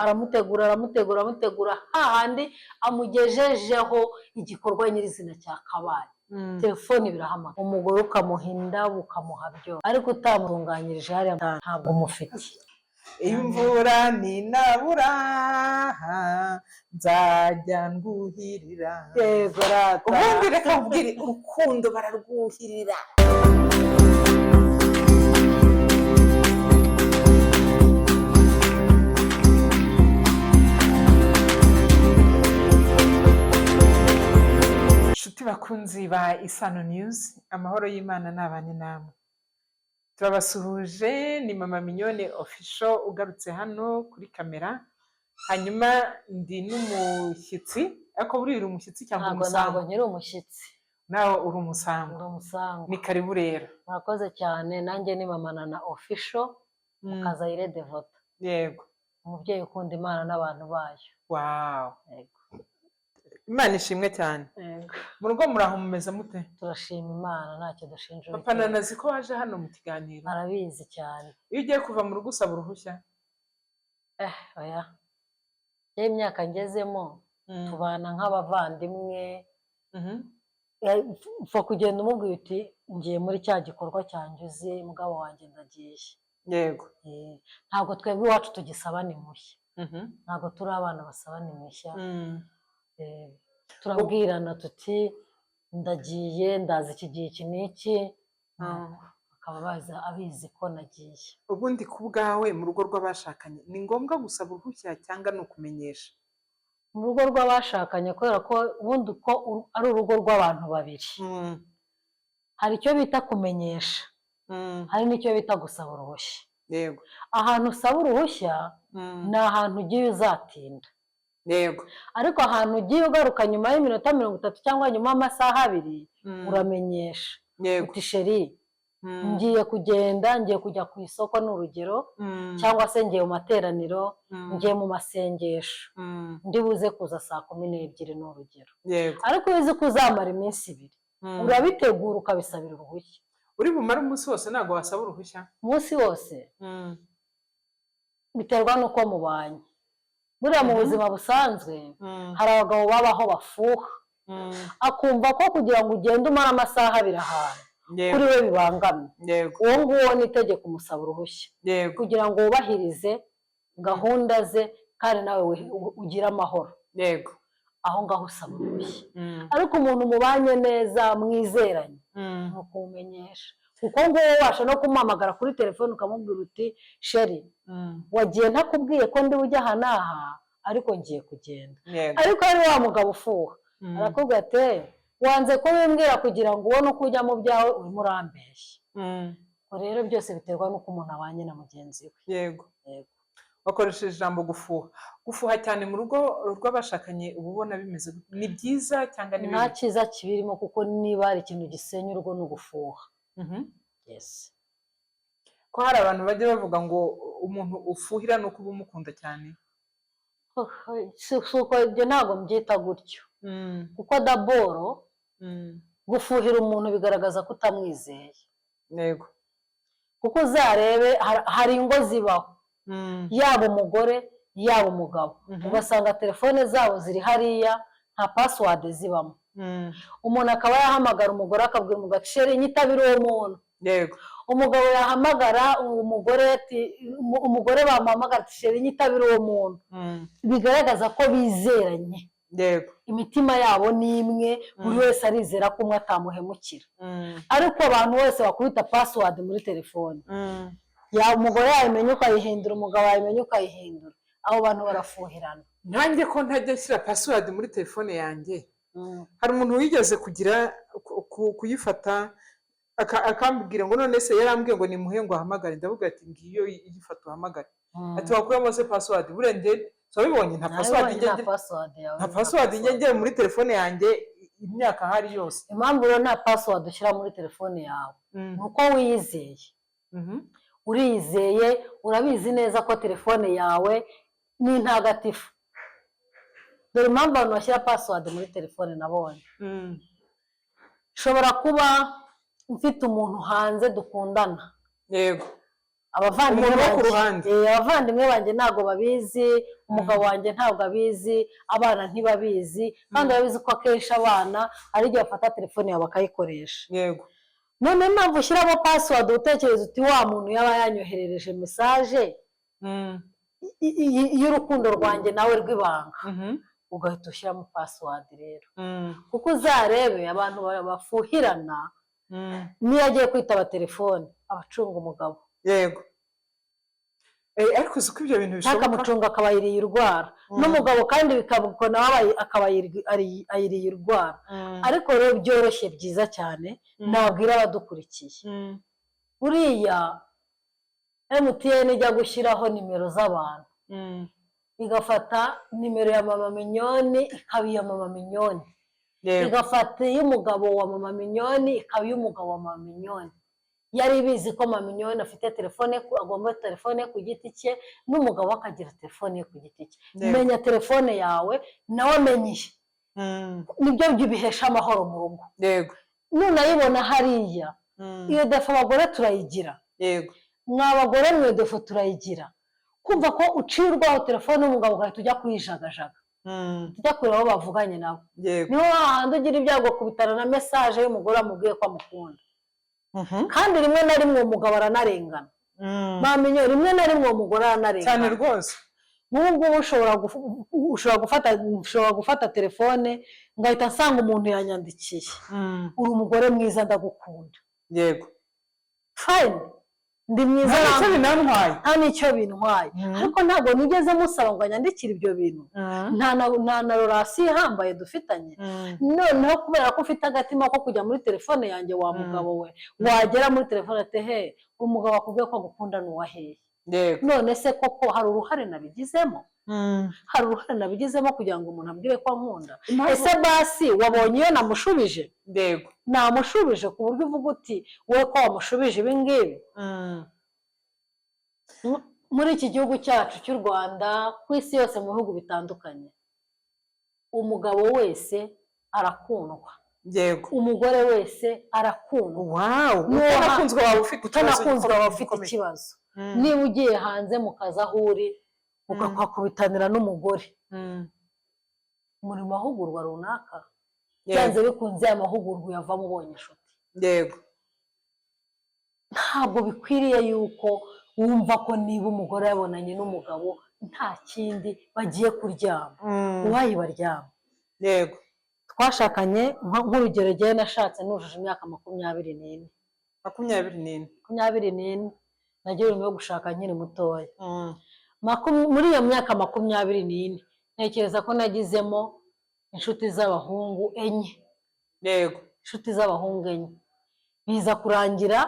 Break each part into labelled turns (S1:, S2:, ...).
S1: aramutegura hahandi amugejejeho igikorwa nyirizina cyakabaye telefone birahamagara umugore ukamuhinda ukamuha byo ariko utamutunganyirije hariya ntabwo umufite
S2: imvura ninabura nzajya nguhirira
S1: yego rata
S2: ubundi reka mbwire urukundo bararwuhirira inshuti bakunzi ba Isano News amahoro y'Imana nabane namwe turabasuhuje ni mama Mignone official ugarutse hano kuri kamera hanyuma ndi n'umushyitsi ariko burira umushyitsi cyangwa umusango
S1: ntabwo nyiri umushyitsi
S2: nawe uri umusango ni karibu rero
S1: murakoze cyane nanjye ni mama Nana official Mukazayire Devota
S2: yego
S1: umubyeyi ukunda Imana n'abantu bayo
S2: wow yego Imana ishimwe cyane
S1: yego
S2: mu rugo muraho mumeze mute
S1: turashima Imana ntacyo dushinja
S2: papa nanazi ko waje hano mu kiganiro
S1: arabizi cyane
S2: iyo ugiye kuva mu rugo usaba uruhushya
S1: oya y'imyaka ngezemo tubana nk'abavandimwe upfa kugenda umubwira uti ngiye muri cya gikorwa cyanjye uzi mugabo wanjye ndagiye
S2: yego
S1: ntabwo twebwe iwacu tugisabana impushya ntabwo turi abana basabana impushya turabwirana tuti ndagiye ndazi iki gihe iki n'iki akaba abizi ko nagiye
S2: ubundi ku bwawe mu rugo rw'abashakanye ni ngombwa gusaba uruhushya cyangwa ni ukumenyesha
S1: mu rugo rw'abashakanye kubera ko ubundi uko ari urugo rw'abantu babiri hari icyo bita kumenyesha hari n'icyo bita gusaba uruhushya
S2: yego
S1: ahantu usaba uruhushya ni ahantu ugiye uzatinda
S2: yego
S1: ariko ahantu ugiye ugaruka nyuma y'iminota 30 cyangwa nyuma y'amasaha 2 uramenyesha uti sheri ngiye kugenda ngiye kujya ku isoko n'urugero cyangwa se ngiye mu materaniro ngiye mu masengesho ndibuze kuza saa 12 n'urugero ariko uzi ko uzamara iminsi 2 urabitegura ukabisabira uruhushya
S2: uri bumara umunsi wose ntabwo wasaba uruhushya
S1: umunsi wose biterwa n'uko mubanye buriya mu buzima busanzwe hari abagabo babaho bafuha akumva ko kugira ngo ugende umara amasaha 2 ahantu kuri we bibangamye uwo nguwo ni itegeko umusaba uruhushya kugira ngo wubahirize gahunda ze kandi nawe ugire amahoro
S2: yego
S1: aho ngaho usaba uruhushya ariko umuntu mubanye neza mwizeranye ni ukumumenyesha kuko ngo wabasha no kumuhamagara kuri telefone ukamubwira uti sheri wagiye ntakubwiye ko ndi bujya aha n'aha ariko ngiye kugenda ariko hari wa mugabo ufuha arakubwira ati wanze ko wimbwira kugira ngo ubone uko ujya mu byawe urimo urambeshya rero byose biterwa n'uko umuntu abanye na mugenzi we
S2: yego wakoresheje ijambo gufuha cyane mu rugo rw'abashakanye uba ubona bimeze ni byiza cyangwa ni bibi
S1: nta cyiza kibirimo kuko niba hari ikintu gisenya urugo ni ugufuha yes
S2: ko hari abantu bajya bavuga ngo umuntu ufuhira no kuba umukunda cyane
S1: suko ibyo ntabwo mbyita gutyo kuko daboro gufuhira umuntu bigaragaza ko utamwizeye
S2: yego
S1: kuko uzarebe hari ingo zibaho yaba umugore yaba umugabo ugasanga telefone zabo ziri hariya nta password zibamo umuntu akaba yahamagara umugore akabwira umugabo sheri nyitabira uwo muntu
S2: yego
S1: umugabo yahamagara umugore bamuhamagara sheri nyitabira uwo muntu bigaragaza ko bizeranye
S2: yego
S1: imitima yabo ni imwe buri wese arizera ko umwe atamuhemukira ariko abantu bose bakubita password muri telefone ya umugore yayimenya ukayihindura umugabo yayimenya ukayihindura abo bantu barafuhirana
S2: nanjye ko ntajya nshyira password muri telefone yanjye hari umuntu wigeze kugira kuyifata akambwira ngo none se yarambwiye ngo nimuhe ngo ahamagare ndavuga ati ngiyo igifata uhamagare ati wakuramo se password burende sabibonye nta password njye muri telefone yanjye imyaka hari yose
S1: impamvu rero nta password ushyira muri telefone yawe nuko wiyizeye uriyizeye urabizi neza ko telefone yawe ni ntagatifu dore impamvu abantu bashyira password muri telefone nabonye ushobora kuba mfite umuntu hanze dukundana
S2: yego
S1: abavandimwe banjye ntabwo babizi, umugabo wanjye ntabwo abizi, abana ntibabizi, kandi babizi ko akenshi abana ari igihe bafata telefone yawe bakayikoresha.
S2: Yego.
S1: None mpamvu ushyiramo password utekereza uti wa muntu yaba yanyoherereje message y'urukundo rwanjye nawe rw'ibanga, ugahita ushyiramo password rero, kuko uzarebe abantu bafuhirana niyo agiye kwitaba telefone abacunga umugabo.
S2: Yego. Ariko uzi ko ibyo bintu bishoboka,
S1: ntakamucunga akaba yiriye urwara n'umugabo, kandi bikabuko nawe akaba ayiriye urwara. Ariko rero byoroshye byiza cyane nabwira abadukurikiye, buriya MTN ijya gushyiraho nimero z'abantu, igafata nimero ya mama Mignone ikaba iya mama Mignone, igafata iy'umugabo wa mama Mignone ikaba iy'umugabo wa mama Mignone. Yari bizi ko mama Mignone afite telefone, agomba telefone ku giti cye, n'umugabo akagira telefone ye ku giti cye. Menya telefone yawe nawe menye, nibyo bihesha amahoro mu rugo.
S2: Yego.
S1: Nunayibona hariya, iyo defo abagore turayigira.
S2: Yego.
S1: Mw'abagore mwe defo turayigira, kumva ko ucirwaho telefone n'umugabo ugahita ujya kuyijagajaga, tujya kureba aho bavuganye nabo. Niho hahandi ugira ibyago kubitana na message y'umugore amubwiye ko amukunda, kandi rimwe na rimwe umugabo aranarengana. Bamenye rimwe na rimwe umugore aranarengana
S2: cyane rwose.
S1: N'ubwo ushobora gufata telefone ngahita nsanga umuntu yanyandikiye, uri umugore mwiza ndagukunda.
S2: Yego.
S1: Fine, ndi mwiza, nta nicyo bintwaye. Ariko ntabwo nigeze musaba ngo anyandikire ibyo bintu, nta na relation ihambaye dufitanye. Noneho kubera ko ufite agatima ko kujya muri telefone yanjye, wa mugabo we wagera muri telefone ate he umugabo akubwiye ko agukunda n'uwaheye. None se koko hari uruhare nabigizemo? Hari uruhare nabigizemo kugira ngo umuntu ambwire ko ankunda? Ese basi wabonye iyo namushubije?
S2: Yego.
S1: Namushubije ku buryo uvuga uti wowe ko wamushubije ibi ngibi? Muri iki gihugu cyacu cy'u Rwanda, ku isi yose mu bihugu bitandukanye, umugabo wese arakundwa.
S2: Yego.
S1: Umugore wese arakundwa.
S2: Utanakunzwe waba
S1: ufite ikibazo. Niba ugiye hanze mu kazi aho uri ukakubitanira n'umugore muri mahugurwa runaka, byanze bikunze aya mahugurwa uyavamo ubonye inshuti.
S2: Yego.
S1: Ntabwo bikwiriye yuko wumva ko niba umugore yabonanye n'umugabo nta kindi bagiye kuryama uwayi baryama.
S2: Yego.
S1: Twashakanye nk'urugero gihe nashatse nujuje imyaka 24.
S2: 24
S1: nagiye yo gushaka nkiri mutoya. Muri iyo myaka 24 ntekereza ko nagizemo inshuti z'abahungu 4.
S2: Yego.
S1: Inshuti z'abahungu 4 biza kurangira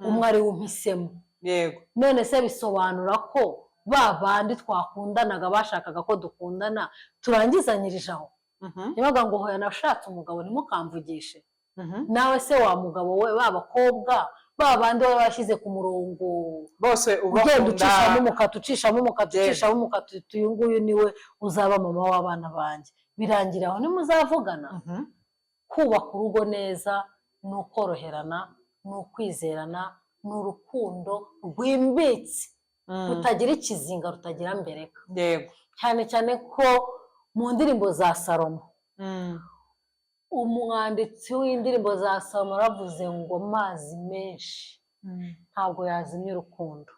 S1: umwe ari umpisemo.
S2: Yego.
S1: None se bisobanura ko babandi twakundanaga bashakaga ko dukundana turangizanyirije aho? Nibaga ngo hoya nashatse umugabo ntimukamvugishe. Nawe se wa mugabo we babakobwa babandi baba bashyize ku murongo
S2: bose
S1: ugenda ucishamo umukatu uyu nguyu niwe uzaba mama w'abana banjye. Birangira aho nimuzavugana. Kubaka urugo neza ni ukoroherana, ni ukwizerana, ni urukundo rwimbitse rutagira ikizinga, rutagira mbereka.
S2: Yego.
S1: Cyane cyane ko mu ndirimbo za Salomo, umwanditsi w'indirimbo za Salomo aravuze ngo amazi menshi ntabwo yazimya urukundo.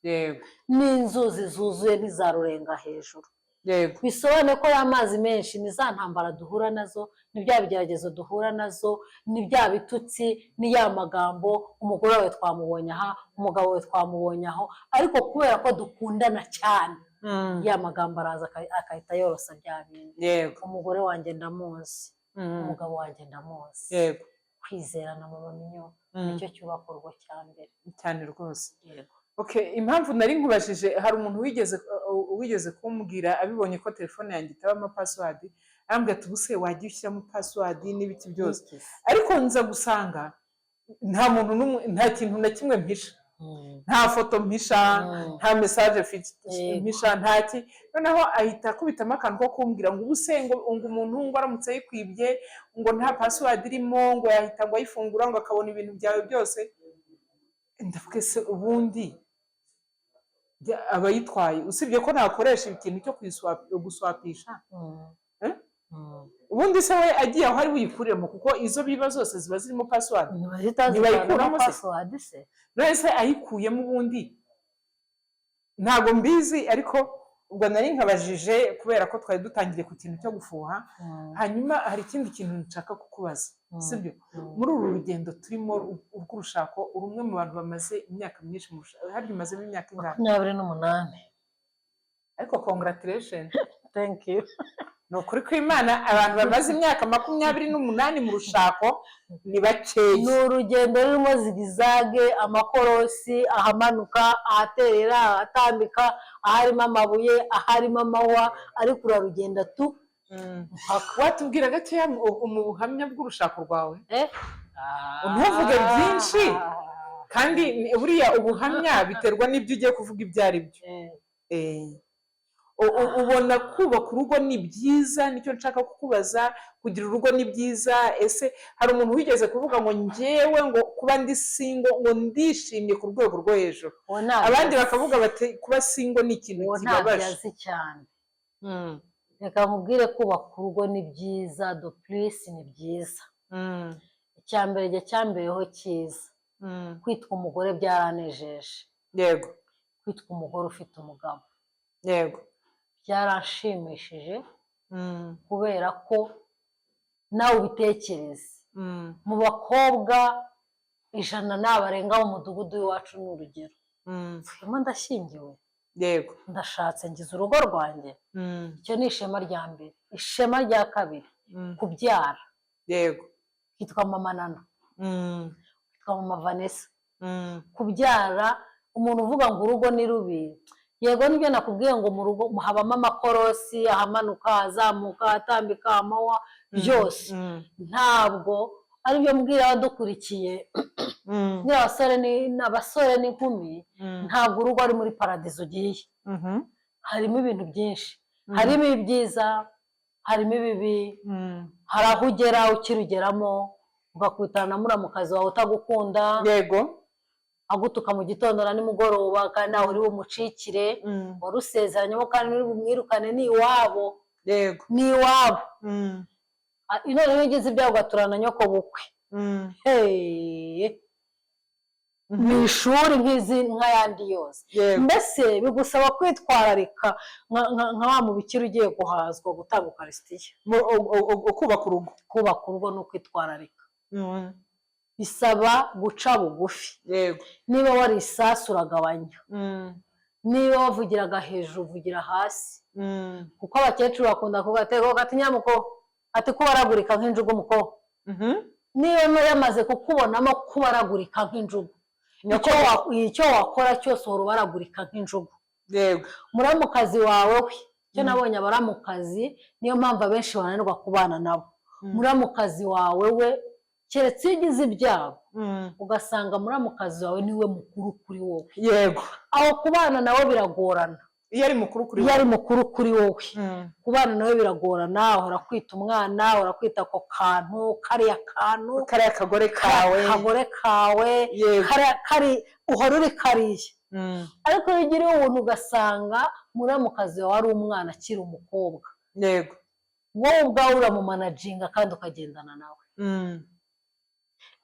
S2: Yego.
S1: N'inzuzi zuzuye ntizarurenga hejuru.
S2: Yego.
S1: Bisobanuye ko ya mazi menshi ni za ntambara duhura nazo, ni bya bigeragezo duhura nazo, ni bya bitutsi, ni ya magambo, umugore wawe twamubonye aha, umugabo wawe twamubonye aho, ariko kubera ko dukundana cyane ya magambo araza akahita yorosa bya bintu.
S2: Yego.
S1: Umugore wanjye ndamuzi, umugabo wanjye ndamuzi.
S2: Yego.
S1: Kwizerana mama Mignone nicyo cyubaka urugo cya mbere.
S2: Cyane rwose. Yego. Okay, impamvu nari nkubajije, hari umuntu wigeze kumbwira abibonye ko telefone yanjye itabamo password, arambwira ati ubuse wagiye ushyiramo password n'ibiki byose. Ariko nza gusanga nta muntu nta kintu na kimwe mpisha. Nta foto mpisha, nta message mpisha, ntaki. Noneho ahita akubitamo akantu ko kumbwira ngo ubuse ngo umuntu ngo aramutse yikwibye ngo nta password irimo ngo yahita ngo ayifungura ngo akabona ibintu byawe byose. Ndavuga se ubundi abayitwaye usibye ko nakoresha ikintu cyo guswapisha ubundi se we agiye aho ari buyikuremo kuko izo biba zose ziba zirimo password ntibayikuramo se nese ayikuyemo ubundi ntabwo mbizi ariko ubwo nari nkabajije kubera ko twari dutangiye ku kintu cyo gufuha hanyuma hari ikindi kintu nshaka kukubaza sibyo muri uru rugendo turimo urw'urushako uri umwe mu bantu bamaze imyaka myinshi hari imazemo imyaka ingana
S1: 28
S2: ariko congratulations
S1: thank you
S2: ni ukuri kw'Imana abantu bamaze imyaka 28 mu rushako ni bakeya
S1: ni urugendo rurimo zigizage amakorosi ahamanuka ahaterera ahatambika aharimo amabuye aharimo amahwa ariko urarugenda tu
S2: watubwira gakeya mu buhamya bw'urushako rwawe ntuvuge byinshi kandi buriya ubuhamya biterwa n'ibyo ugiye kuvuga ibyo ari byo ubona kubaka urugo ni byiza nicyo nshaka kukubaza kugira urugo ni byiza ese hari umuntu wigeze kuvuga ngo njyewe ngo kuba ndi single ngo ndishimye ku rwego rwo hejuru abandi bakavuga bati kuba single ni ikintu kibabaje
S1: cyane reka nkubwire kubaka urugo ni byiza do plus ni byiza icyambereho cyiza kwitwa umugore byaranejeje
S2: yego
S1: kwitwa umugore ufite umugabo
S2: yego
S1: byaranshimishije kubera ko nawe ubitekereze mu bakobwa 100 n'abarenga mu mudugudu w'iwacu ni urugero mfuyemo ndashyingiwe
S2: yego
S1: ndashatse ngize urugo rwanjye icyo ni ishema rya mbere ishema rya kabiri kubyara
S2: yego
S1: kitwa mama Nana kitwa mama Vanessa kubyara umuntu uvuga ngo urugo ni rubi yego nibyo nakubwiye ngo mu rugo habamo amakorosi ahamanuka azamuka atambika amahwa byose ntabwo aribyo mbwira abadukurikiye n'abasore n'inkumi ntabwo urugo ari muri paradizo ugiye harimo ibintu byinshi harimo ibyiza harimo ibibi hari aho ugera ukirugeramo ugakubitana na muramukazi wawe utagukunda
S2: yego
S1: agutuka mu gitondo na nimugoroba kandi nawe uri bumucikire warusezeranyemo kandi uri bumwirukane ni iwabo
S2: yego
S1: ni iwabo none iyo ugeze ibyago ugaturana nyoko bukwe ni ishuri nk'ayandi yose mbese bigusaba kwitwararika nka wa mubikira ugiye guhazwa gutanga ukarisitiya kubaka urugo ni ukwitwararika bisaba guca bugufi niba wari isasu uragabanya niba wavugiraga hejuru uvugira hasi kuko abakecuru bakunda kugatego gati nyamuko ati kubaragurika nk'injugu muko niba yamaze kukubonamo kubaragurika nk'injugu icyo wakora cyose uhora ubaragurika nk'injugu muramukazi wawe we icyo nabonye abaramukazi niyo mpamvu abenshi bananirwa kubana nabo muramukazi wawe we keretse iyo ugize ibyago ugasanga muramukazi wawe niwe mukuru kuri wowe
S2: yego
S1: aho kubana nawe biragorana
S2: iyo ari
S1: mukuru kuri wowe kubana nawe biragorana ahora kwita umwana ahora kwita ako kantu kariya
S2: kagore kawe
S1: kari uhora uri kariye ariko iyo ugiriye ubuntu ugasanga muramukazi wawe ari umwana akiri umukobwa
S2: yego
S1: wowe ubwawe uramumanaginga kandi ukagendana nawe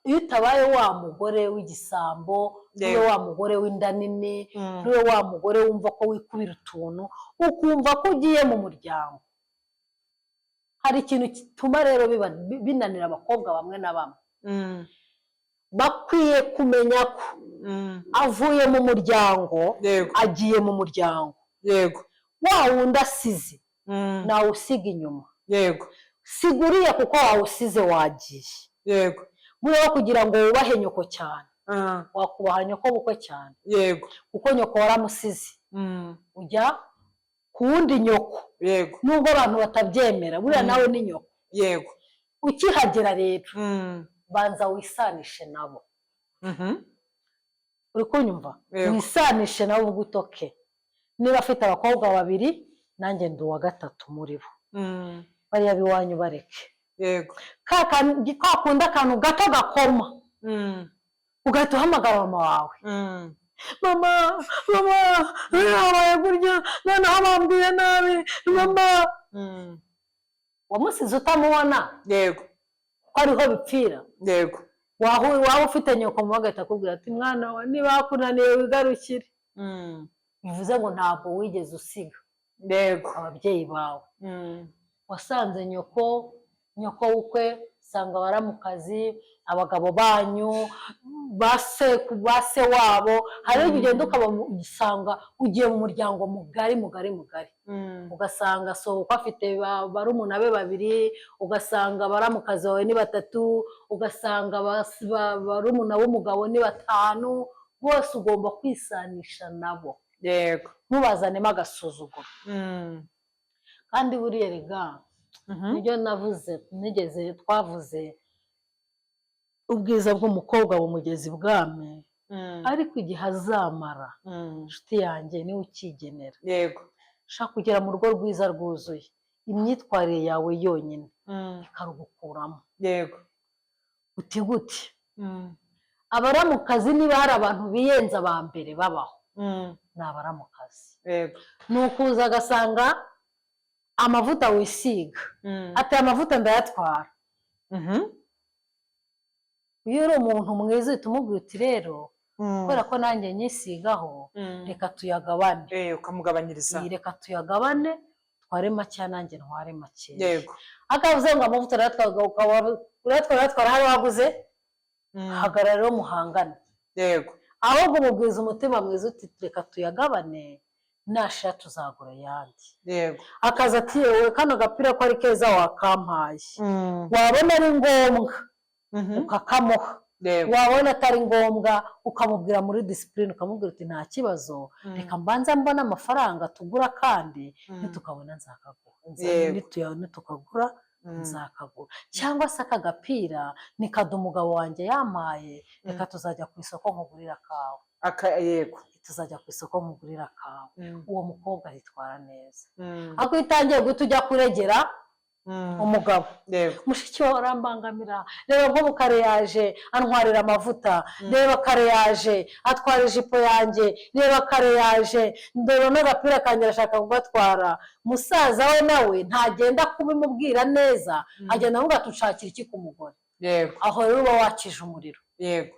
S1: iyo utabaye wa mugore w'igisambo niwe wa mugore w'inda nini niwe wa mugore wumva ko wikubira utuntu ukumva ko ugiye mu muryango hari ikintu gituma rero binanira abakobwa bamwe na bamwe bakwiye kumenya ko avuye mu muryango agiye mu muryango wa wundi asize nawe usiga inyuma siguriye kuko wawusize wagiye buriya kugira ngo wubahe nyoko cyane wakubaha nyoko bukwe cyane kuko nyoko waramusize ujya ku wundi nyoko nubwo abantu batabyemera buriya nawe ni nyoko ukihagera rero banza wisanishe nabo uri kunyumva wisanishe nabo ugutoke niba afite abakobwa 2 nanjye ndi uwa 3 muri bo bariya biwanyu bareke kakunda akantu gato gakoma ugahita uhamagara mama wawe mama habaye gutya noneho bambwiye nabi mama wamusize utamubona
S2: yego
S1: ko ariho bipfira
S2: yego
S1: waba ufite nyoko mu bagahita akubwira ati mwana we niba hakunaniye wigarukire bivuze ngo ntabwo wigeze usiga
S2: yego
S1: ababyeyi bawe wasanze nyoko w'ukwe usanga baramukazi abagabo banyu ba se wabo hari igihe ugenda ukabasanga ugiye mu muryango mugari ugasanga uko afite barumuna be 2 ugasanga baramukazi wawe ni 3 ugasanga barumuna w'umugabo ni 5 bose ugomba kwisanisha nabo
S2: yego
S1: ntubazanemo agasuzuguro kandi buriya rega nibyo twavuze ubwiza bw'umukobwa bumugeza ibwami ariko igihe azamara inshuti yanjye niwe ukigenera
S2: yego
S1: ushaka kugera mu rugo rwiza rwuzuye imyitwarire yawe yonyine ikarugukuramo
S2: yego
S1: uti gute abaramukazi niba hari abantu biyenza ba mbere babaho ni abaramukazi
S2: yego
S1: ni ukuza agasanga amavuta wisiga ati amavuta ndayatwara iyo uri umuntu mwiza uhita umubwira uti rero kubera ko nanjye nyisigaho reka tuyagabane
S2: ukamugabanyiriza
S1: reka tuyagabane tware make nanjye ntware make
S2: yego
S1: akavuze ngo amavuta uratwara hari waguze hagarara rero muhangane
S2: yego
S1: ahubwo umubwiza umutima mwiza uti reka tuyagabane nashira tuzagura ayandi
S2: yego
S1: akaza ati yewe kano gapira ko ari keza wakampaye wabona ari ngombwa ukakamuha wabona atari ngombwa ukamubwira muri disipurine ukamubwira uti nta kibazo reka mbanza mbona amafaranga tugura kandi nitukabona nzakagura nitukagura nzakagura cyangwa se aka gapira ni kado umugabo wanjye yampaye reka tuzajya ku isoko nkugurira kawe
S2: yego
S1: tuzajya ku isoko nkugurira kawe uwo mukobwa aritwara neza ako itangiye guhita ujya kuregera umugabo mushiki wawe arambangamira reba nk'ubu kare yaje antwarira amavuta reba kare yaje atwara ijipo yanjye reba kare yaje ndeba n'agapira kanjye arashaka kugatwara musaza we nawe ntagenda kubimubwira neza agenda avuga ati ushakira iki ku mugore aho rero uba wakije umuriro
S2: yego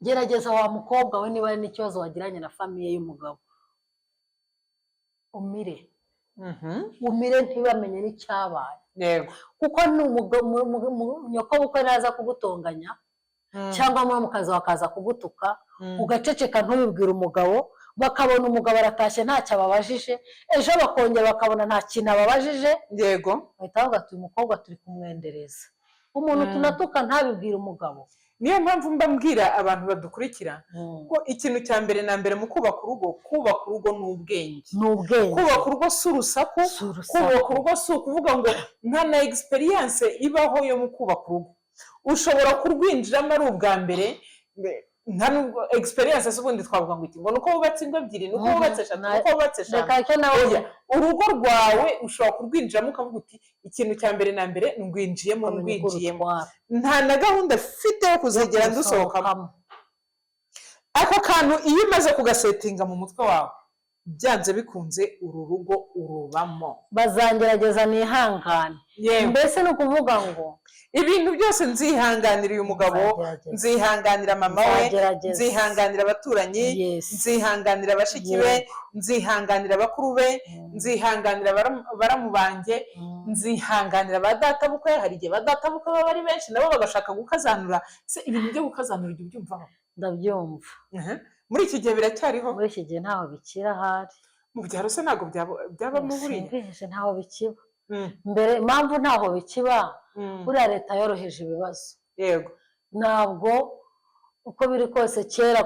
S1: gerageza wa mukobwa we niba hari n'ikibazo wagiranye na famiye y'umugabo umire ntibamenye n'icyabaye kuko nyoko bukwe naza kugutonganya cyangwa muramukazi wakaza kugutuka ugaceceka ntubibwire umugabo bakabona umugabo aratashye ntacyo ababajije ejo bakongera bakabona nta kintu ababajije
S2: yego
S1: bahita bavuga ati uyu mukobwa turi kumwendereza umuntu tunatuka ntabibwire umugabo
S2: niyo mpamvu mba mbwira abantu badukurikira ko ikintu cya mbere na mbere mu kubaka urugo ni ubwenge kubaka urugo si urusaku kubaka urugo si ukuvuga ngo nta na egisperiyanse ibaho yo mu kubaka urugo ushobora kurwinjiramo ari ubwa mbere nta nubwo egisperiyanse z'ubundi twavuga ngo iki ngo nuko wubatse ingo ebyiri nuko wubatse eshatu nuko wubatse eshanu urugo rwawe ushobora kurwinjiramo ukavuga uti ikintu cya mbere na mbere ngwinjiyemo nta na gahunda mfite yo kuzigera ndusohokamo ako kantu iyo umaze kugasetinga mu mutwe wawe byanze bikunze uru rugo urubamo
S1: bazangerageza nihangane mbese ni ukuvuga ngo
S2: ibintu byose nzihanganira uyu mugabo nzihanganira mama we nzihanganira abaturanyi nzihanganira abashiki be nzihanganira abakuru be nzihanganira baramu banjye nzihanganira ba databukwe hari igihe ba databukwe baba ari benshi nabo bagashaka gukazanura se ibintu byo gukazanura ibyo ubyumvaho
S1: ndabyumva
S2: muri iki gihe biracyariho
S1: muri iki gihe ntaho bikira ahari
S2: mu byaro se ntabwo byabamo buriya
S1: ntaho bikiba mbere impamvu ntaho bikiba buriya leta yoroheje ibibazo
S2: yego
S1: ntabwo uko biri kose kera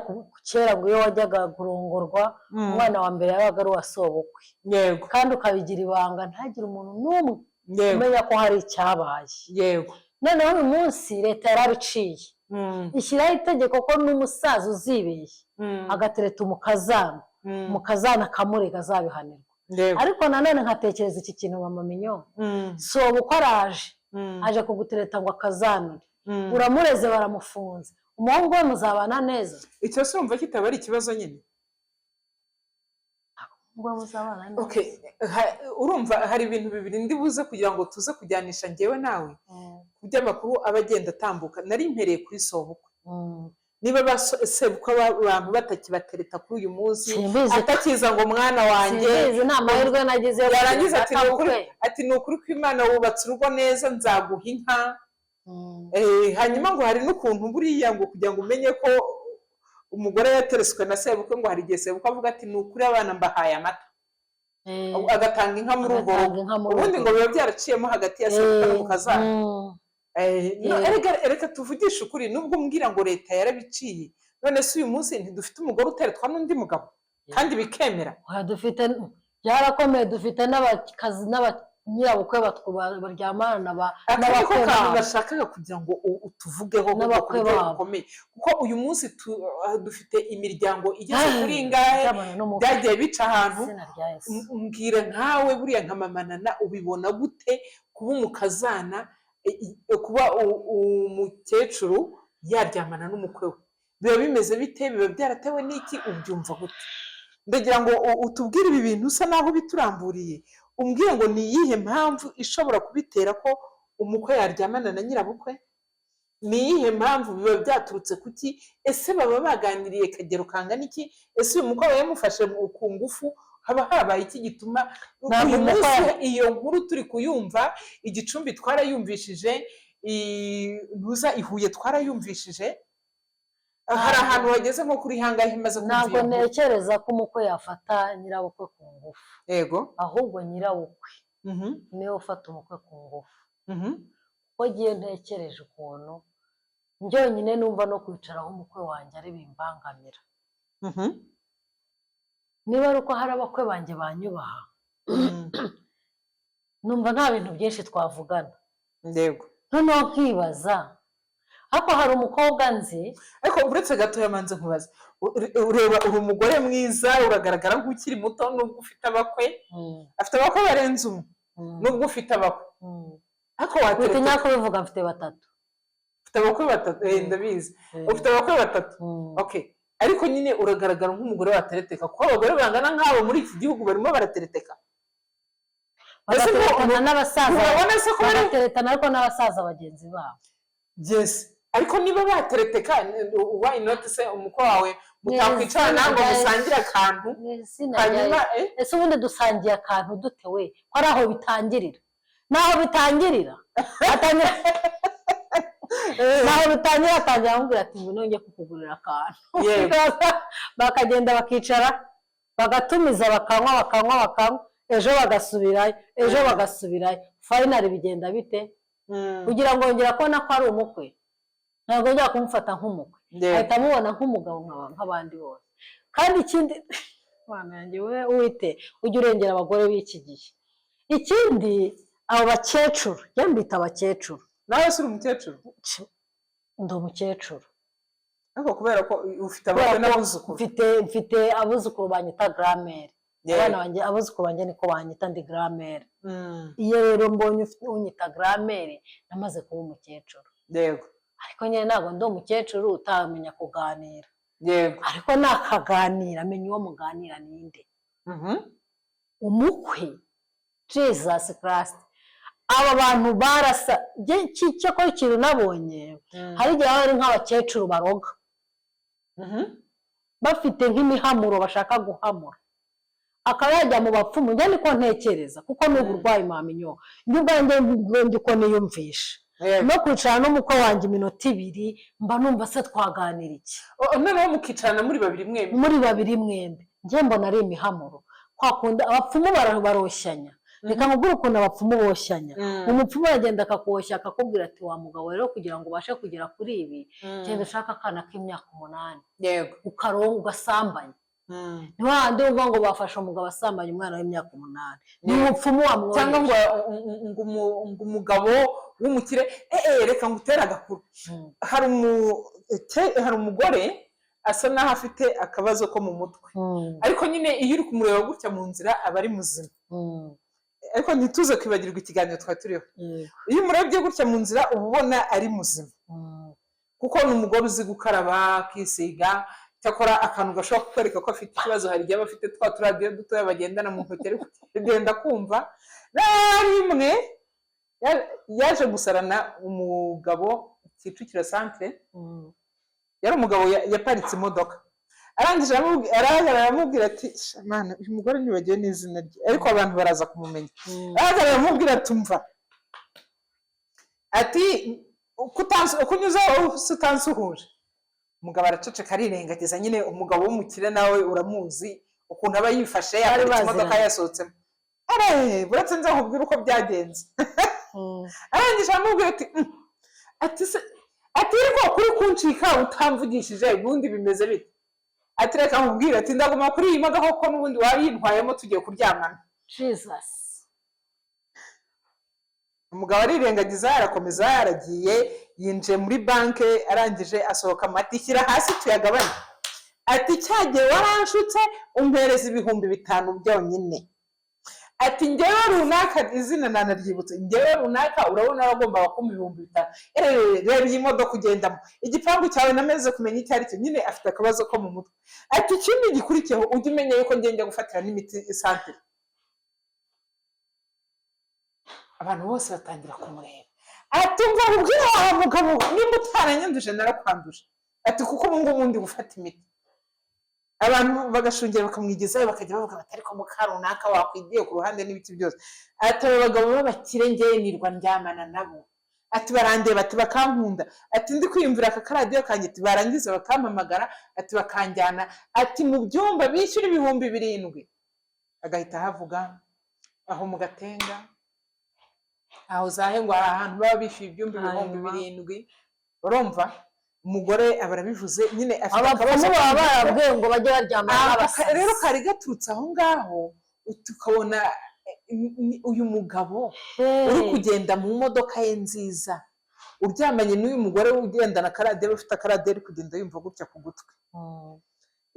S1: ngo iyo wajyaga kurongorwa umwana wa mbere yabaga ari uwa sobukwe
S2: yego
S1: kandi ukabigira ibanga ntagire umuntu n'umwe umenya ko hari icyabaye
S2: yego
S1: noneho uyu munsi leta yarabiciye ishyiraho itegeko ko n'umusaza uzibeshye agatereta umukazana akamurega azabihanirwa ariko nanone nkatekereza iki kintu mama minyo soba uko aje kugutereta ngo akazanure uramureze baramufunze umuhungu we muzabana neza.
S2: icyo se urumva kitaba ari ikibazo nyine. Okay, urumva hari ibintu bibiri ndi buze kugira ngo tuze kujyanisha njyewe nawe ku by'amakuru aba agenda atambuka. Nari mpereye kuri sobukwe. Niba sebukwe abantu batakibatereta kuri uyu munsi atakiza ngo mwana wanjye
S1: nta mahirwe nagize
S2: yarangiza ati ni ukuri ko Imana wubatse urugo neza nzaguha inka. Hanyuma ngo hari n'ukuntu buriya ngo kugira ngo umenye ko umugore yatereswe na sebukwe ngo hari igihe sebukwe avuga ati ni ukuri abana mbahaye amata, agatanga inka muri urwo rugo. Ubundi ngo biba byaraciyemo hagati ya sebukwe n'umukazana. Reka tuvugishe ukuri, nubwo umbwira ngo leta yarabiciye, none se uyu munsi ntidufite umugore uteretwa n'undi mugabo kandi bikemera?
S1: Byarakomeye, dufite n'abakazi n'abanyirabukwe baryamana
S2: n'abakwe babo. Bashakaga kugira ngo utuvugeho
S1: n'abakwe babo,
S2: kuko uyu munsi dufite imiryango igeze kuri ingahe byagiye bica ahantu. Mbwira nkawe buriya nka mama Nana ubibona gute kuba umukazana, kuba umukecuru yaryamana n'umukwe we? Biba bimeze bite? Biba byaratewe n'iki? ubyumva gute? Ndagira ngo utubwire ibi bintu usa naho bituramburiye, umbwire ngo ni iyihe mpamvu ishobora kubitera ko umukwe yaryamana na nyirabukwe? Ni iyihe mpamvu? Biba byaturutse kuki? Ese baba baganiriye kagero kangana iki? Ese uyu mukwe yamufashe ku ngufu? Haba habaye iki gituma uyu munsi iyo nkuru turi kuyumva? Igicumbi twarayumvishije, ntuza Ihuye twarayumvishije, hari ahantu wageze nko kuri hangahe maze kumva.
S1: Ntabwo ntekereza ko umukwe yafata nyirabukwe ku ngufu.
S2: Yego,
S1: ahubwo nyirabukwe niwe ufata umukwe ku ngufu. Kuko ngiye ntekereje ukuntu njyenyine numva no kwicaraho umukwe wanjye ari bimbangamira. Niba ari uko hari abakwe banjye banyubaha, numva nta bintu byinshi twavugana.
S2: Yego,
S1: noneho nkibaza, ariko hari umukobwa nzi.
S2: Ariko uretse gato yamanze nkubaza, ureba uri umugore mwiza, uragaragara nk'ukiri muto nubwo ufite abakwe. Afite abakwe barenze umwe nubwo ufite abakwe. Ariko watereta
S1: nyakubivuga mfite batatu.
S2: Ufite abakwe batatu? Ndabizi ufite abakwe batatu. Okay, ariko nyine uragaragara nk'umugore watereteka, kuko abagore bangana nk'abo muri iki gihugu barimo baratereteka.
S1: Bagateretana n'abasaza, bagateretana ariko n'abasaza bagenzi babo.
S2: Yes, ariko niba batereteka, why not se umukwe wawe mutakwicarana ngo musangire akantu? Hanyuma
S1: ese ubundi dusangiye akantu dute we? Ko ari aho bitangirira. Naho bitangirira naho bitangira atangira amubwira ati ngo nongeye kukugurira akantu. Bakagenda bakicara bagatumiza bakanywa ejo bagasubirayo. Finally bigenda bite? Kugira ngo yongera kubona ko ari umukwe, ntabwo njya kumufata nk'umukwe, ahita amubona nk'umugabo nk'abandi bose. Kandi ikindi, Mana yanjye we wite ujye urengera abagore b'iki gihe. Ikindi, abo bakecuru, njye mbita abakecuru.
S2: Nawe si umukecuru?
S1: Ndi umukecuru.
S2: Ariko kubera ko ufite abakwe n'abuzukuru.
S1: Mfite abuzukuru banyita gramere. Abana banjye, abuzukuru banjye niko banyita ndi gramere. Iyo rero mbonye unyita gramere, namaze kuba umukecuru.
S2: Yego,
S1: ariko nyine ntabwo ndi umukecuru utamenya kuganira.
S2: Yego,
S1: ariko nakaganira amenya uwo muganira ninde. Umukwe, Jesus Christ, aba bantu barasa. Cyo ko ikintu nabonye, hari igihe baba ari nk'abakecuru baroga, bafite nk'imihamuro bashaka guhamura, akaba yajya mu bapfumu. Njye niko ntekereza, kuko n'uburwayi mamenyo njye ubwanjye ndiko niyumvisha. No kwicara n'umukwe wanjye iminota 2 mba numva se twaganira iki.
S2: Noneho mukicarana muri babiri mwembi?
S1: Muri babiri mwembi. Njye mbona ari imihamuro. Kwakunda abapfumu baroshyanya. Reka nkubwire ukuntu abapfumu boshyanya. Umupfumu aragenda akakoshya akakubwira ati wa mugabo rero kugira ngo ubashe kugera kuri ibi, genda ushaka akana k'imyaka 8.
S2: Yego,
S1: ukaronga ugasambanya. Ni wahandi uvuga ngo bafashe umugabo asambanya umwana w'imyaka 8. Ni umupfumu wamwoheje.
S2: Cyangwa ngo umugabo w'umukire, reka ngutera agakuru. Hari umugore asa naho afite akabazo ko mu mutwe, ariko nyine iyo uri kumureba gutya mu nzira aba ari muzima. Ariko ntituze kwibagirwa ikiganiro twari turiho. Iyo umurebye gutya mu nzira uba ubona ari muzima, kuko ni umugore uzi gukaraba akisiga, cyakora akantu gashobora kukwereka ko afite ikibazo, hari igihe aba afite twa turadiyo dutoya bagendana mu ntoki ariko ugenda kumva. Rimwe yaje gusarana umugabo Kicukiro centre, yari umugabo yaparitse imodoka, arangije aramubwira ati mana uyu mugore nibagiwe n'izina rye ariko abantu baraza kumumenya. Arangije aramubwira ati umva ati kunyuza utansuhuje. Umugabo araceceka arirengagiza, nyine umugabo w'umukire nawe uramuzi ukuntu aba yifashe, yaparitse imodoka yasohotsemo. Buretse nza nkubwira uko byagenze. Arangije aramubwira ati ariko kuri kuncika utamvugishije ubundi bimeze bite? Ati reka nkubwire, ati ndaguma kuri iyi modoka kuko n'ubundi wayintwayemo tugiye kuryamana.
S1: Jesus.
S2: Umugabo arirengagiza, arakomeza, aragiye yinjiye muri banke, arangije asohoka amati shyira hasi tuyagabanye. Ati cyagiye waranshutse umpereza 5,000 byonyine. Ati njyewe runaka, izina nanaryibutse, njyewe runaka urabona wagombaga kumpa 5,000. Reba iyi modoka ugendamo, igipangu cyawe nameze kumenya icyo ari cyo, nyine afite akabazo ko mu mutwe. Ati ikindi gikurikiyeho ujye umenya yuko ngenda gufatira n'imiti santere. Abantu bose batangira kumureba. Ati umva ubwira wa mugabo nimba utaranyanduje narakwanduje. Ati kuko ubu ngubu ndi gufata imiti. Abantu bagashungera bakamwigizayo bakajya bavuga bati ariko muka runaka wakwigiye ku ruhande n'ibiti byose. Ati abagabo b'abakire njye nirwa ndyamana nabo. Ati barandeba ati bakankunda. Ati ndi kwiyumvira aka karadiyo kanjye, ati barangiza bakampamagara, ati bakanjyana, ati mu byumba bishyura 7,000. Agahita havuga aho mu Gatenga, aho zahe ngo ahantu baba bishyuye ibyumba 7,000. Urumva umugore abarabivuze, nyine afite
S1: akabazo barabwiye ngo bajye baryamana n'abasazi.
S2: Rero kari gaturutse aho ngaho tukabona uyu mugabo uri kugenda mu modoka ye nziza, uryamanye n'uyu mugore ugendana akaradiyo, ufite akaradiyo ari kugenda yumva gutya ku gutwi.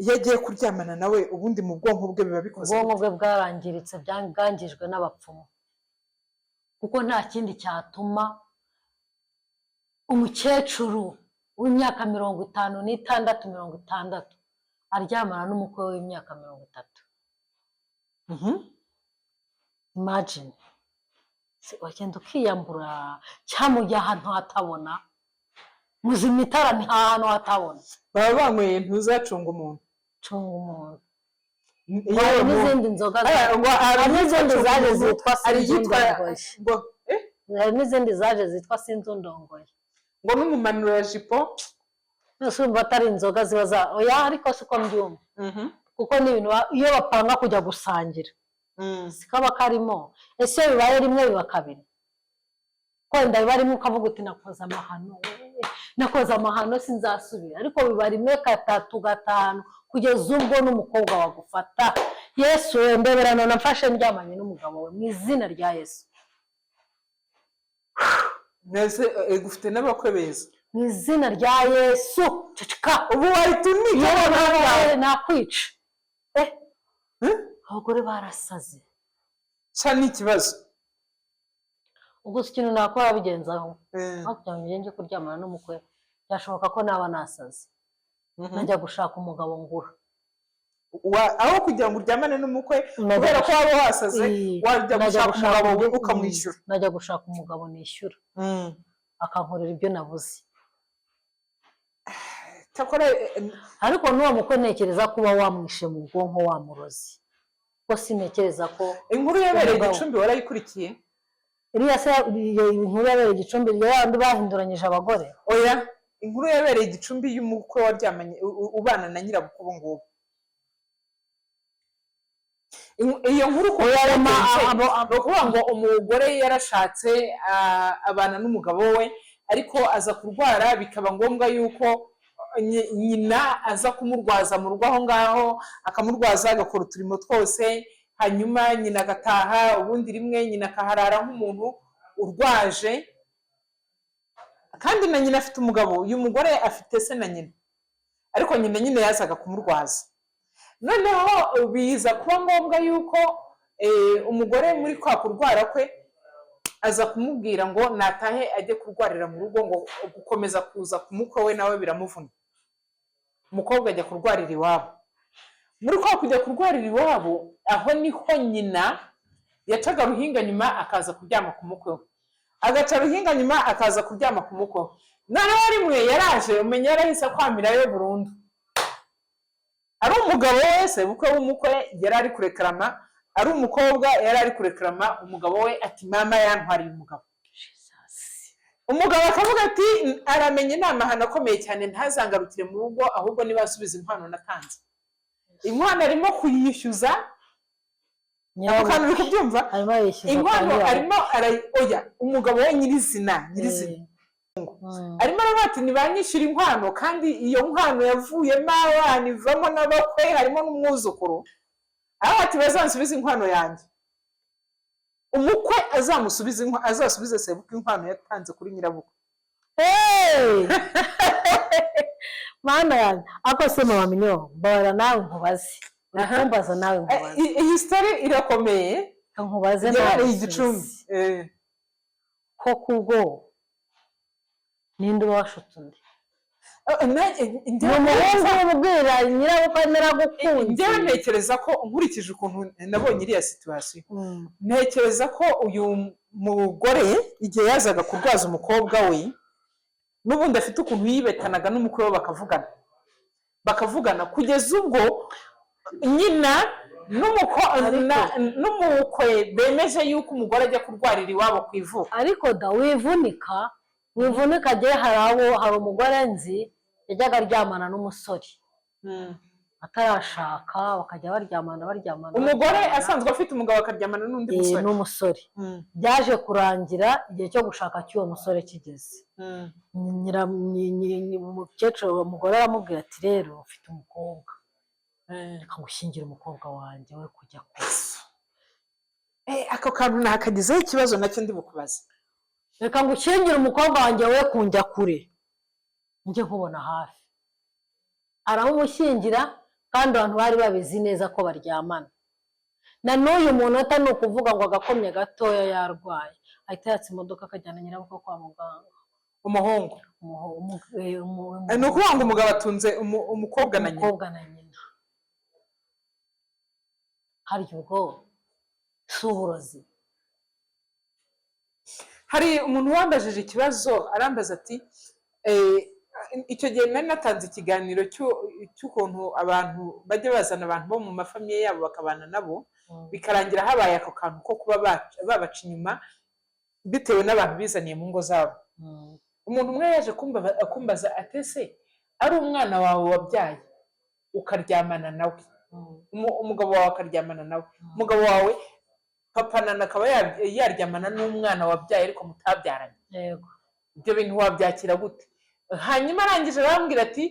S2: Iyo agiye kuryamana nawe ubundi mu bwonko bwe biba bikoze,
S1: ubwonko bwe bwarangiritse, bwangijwe n'abapfumu, kuko nta kindi cyatuma umukecuru w'imyaka 56, 60 aryamana n'umukwe w'imyaka 30. Imagine wagenda ukiyambura cyangwa ujya ahantu hatabona, muzima itara ni ahantu hatabona,
S2: baba banyweye ntuzacunga umuntu.
S1: Cunga umuntu. Hari n'izindi nzoga, hari n'izindi zaje zitwa sinzundongoye, hari n'izindi zaje zitwa sinzundongoye,
S2: ngo n'umumanura jipo.
S1: Nusumva atari inzoga ziba za oya, ariko siko mbyumva. Kuko ni ibintu iyo bapanga kujya gusangira sikaba karimo. Ese bibaye rimwe biba kabiri, kwenda biba rimwe ukavuga uti nakoze amahano sinzasubira, ariko biba rimwe 3, 5 kugeza ubwo n'umukobwa wagufata. Yesu ndeberana nafashe ndyamanye n'umugabo we mu izina rya Yesu.
S2: Nese gufite n'abakwe beza
S1: mu izina rya Yesu. Ceceka
S2: ubu wahita
S1: nakwica. Abagore barasaze
S2: cyane ikibazo.
S1: Ubwo ikintu nakora bigenzaho kugira ngo njye kuryamana n'umukwe, byashoboka ko naba nasaze, najya gushaka umugabo ngura.
S2: Aho kugira ngo uryamane n'umukwe kubera ko waba wasaze, wajya gushaka umugabo ukamwishyura.
S1: Najya gushaka umugabo nishyura akankorera ibyo nabuze. Ariko n'uwo mukwe ntekereza kuba wamwishe mu bwonko wamurozi, ko sinekereza ko.
S2: Inkuru yabereye Gicumbi warayikurikiye?
S1: Iriya se inkuru yabereye Gicumbi y'abandi bahinduranyije abagore?
S2: Oya, inkuru yabereye Gicumbi y'umukwe waryamanye ubana na nyirabukwe ubu ngubu. Iyo nkuru ko ukuvuga ngo umugore yarashatse abana n'umugabo we, ariko aza kurwara bikaba ngombwa yuko nyina aza kumurwaza mu rugo aho ngaho, akamurwaza agakora uturimo twose, hanyuma nyina agataha, ubundi rimwe nyina akaharara nk'umuntu urwaje, kandi na nyina afite umugabo, uyu mugore afite se na nyina, ariko nyina nyine yazaga kumurwaza. Noneho biza kuba ngombwa yuko umugore muri kwa kurwara kwe aza kumubwira ngo natahe ajye kurwarira mu rugo, ngo gukomeza kuza ku mukwe we nawe biramuvuna. Umukobwa ajya kurwarira iwabo. Muri kwa kujya kurwarira iwabo, aho niho nyina yacaga ruhinga nyuma akaza kuryama ku mukwe we, agaca ruhinga nyuma akaza kuryama ku mukwe we. Noneho rimwe yaraje umenya yarahise akwamirayo burundu. Ari umugabo wese bukwe w'umukwe yari ari kurekarama, ari umukobwa yari ari kurekarama umugabo we ati mama yantwariye umugabo. Umugabo akavuga ati aramenye inama hanakomeye cyane, ntazangarukire mu rugo ahubwo niba asubiza inkwano natanze. Inkwano arimo kuyishyuza, ako kantu uri kubyumva? Inkwano arimo oya, umugabo we nyirizina arimo aravuga ati ntibanyishyura inkwano, kandi iyo nkwano yavuyemo abana ivamo n'abakwe harimo n'umwuzukuru. Aho ati bazansubiza inkwano yanjye. Umukwe azasubize sebukwe inkwano yatanze kuri nyirabukwe.
S1: Mana yanjye, ako se mama minyo mbara nawe nkubaze. Ukumbaza nawe nkubaze.
S2: Iyi story irakomeye.
S1: Nkubaze nawe.
S2: Yari igicumbi.
S1: Ko kubwo ninde washutse undi? Umuhungu w'umubwira nyirabukwe naragukunze.
S2: Njyewe ntekereza ko nkurikije ukuntu nabonye iriya situation, ntekereza ko uyu mugore igihe yazaga kurwaza umukobwa we, n'ubundi afite ukuntu yibetanaga n'umukwe we bakavugana kugeza ubwo nyina n'umukwe bemeje yuko umugore ajya kurwarira iwabo ku ivuko.
S1: Ariko da wivunika agiye hari umugore nzi yajyaga aryamana n'umusore atarashaka, bakajya baryamana.
S2: Umugore asanzwe afite umugabo akaryamana n'undi musore.
S1: N'umusore byaje kurangira igihe cyo gushaka cy'uwo musore kigeze. Umukecuru umugore aramubwira ati rero ufite umukobwa, reka ngushyingire umukobwa wanjye we kujya kwesa.
S2: Ako kantu nakagizeho ikibazo nacyo ndi bukubaze.
S1: Reka ngushyingire umukobwa wanjye we kunjya kure, njye nkubona hafi. Aramushyingira kandi abantu bari babizi neza ko baryamana. Na n'uyu munota ni ukuvuga ngo agakomye gatoya yarwaye, ahita yatsa imodoka akajyana nyirabukwe kwa muganga.
S2: Umuhungu ni ukuvuga ngo umugabo atunze umukobwa na nyina. Harya ubwo si uburozi? Hari umuntu wambajije ikibazo arambaza ati icyo gihe nari natanze ikiganiro cy'ukuntu abantu bajya bazana abantu bo mu mafamiye yabo bakabana nabo, bikarangira habaye ako kantu ko kuba babaca inyuma bitewe n'abantu bizaniye mu ngo zabo. Umuntu umwe yaje kumbaza atese ari umwana wawe wabyaye ukaryamana nawe, umugabo wawe akaryamana nawe, umugabo wawe papa nana akaba yaryamana n'umwana wabyaye ariko mutabyaranye,
S1: yego
S2: ibyo bintu wabyakira gute? Hanyuma arangije arambwira ati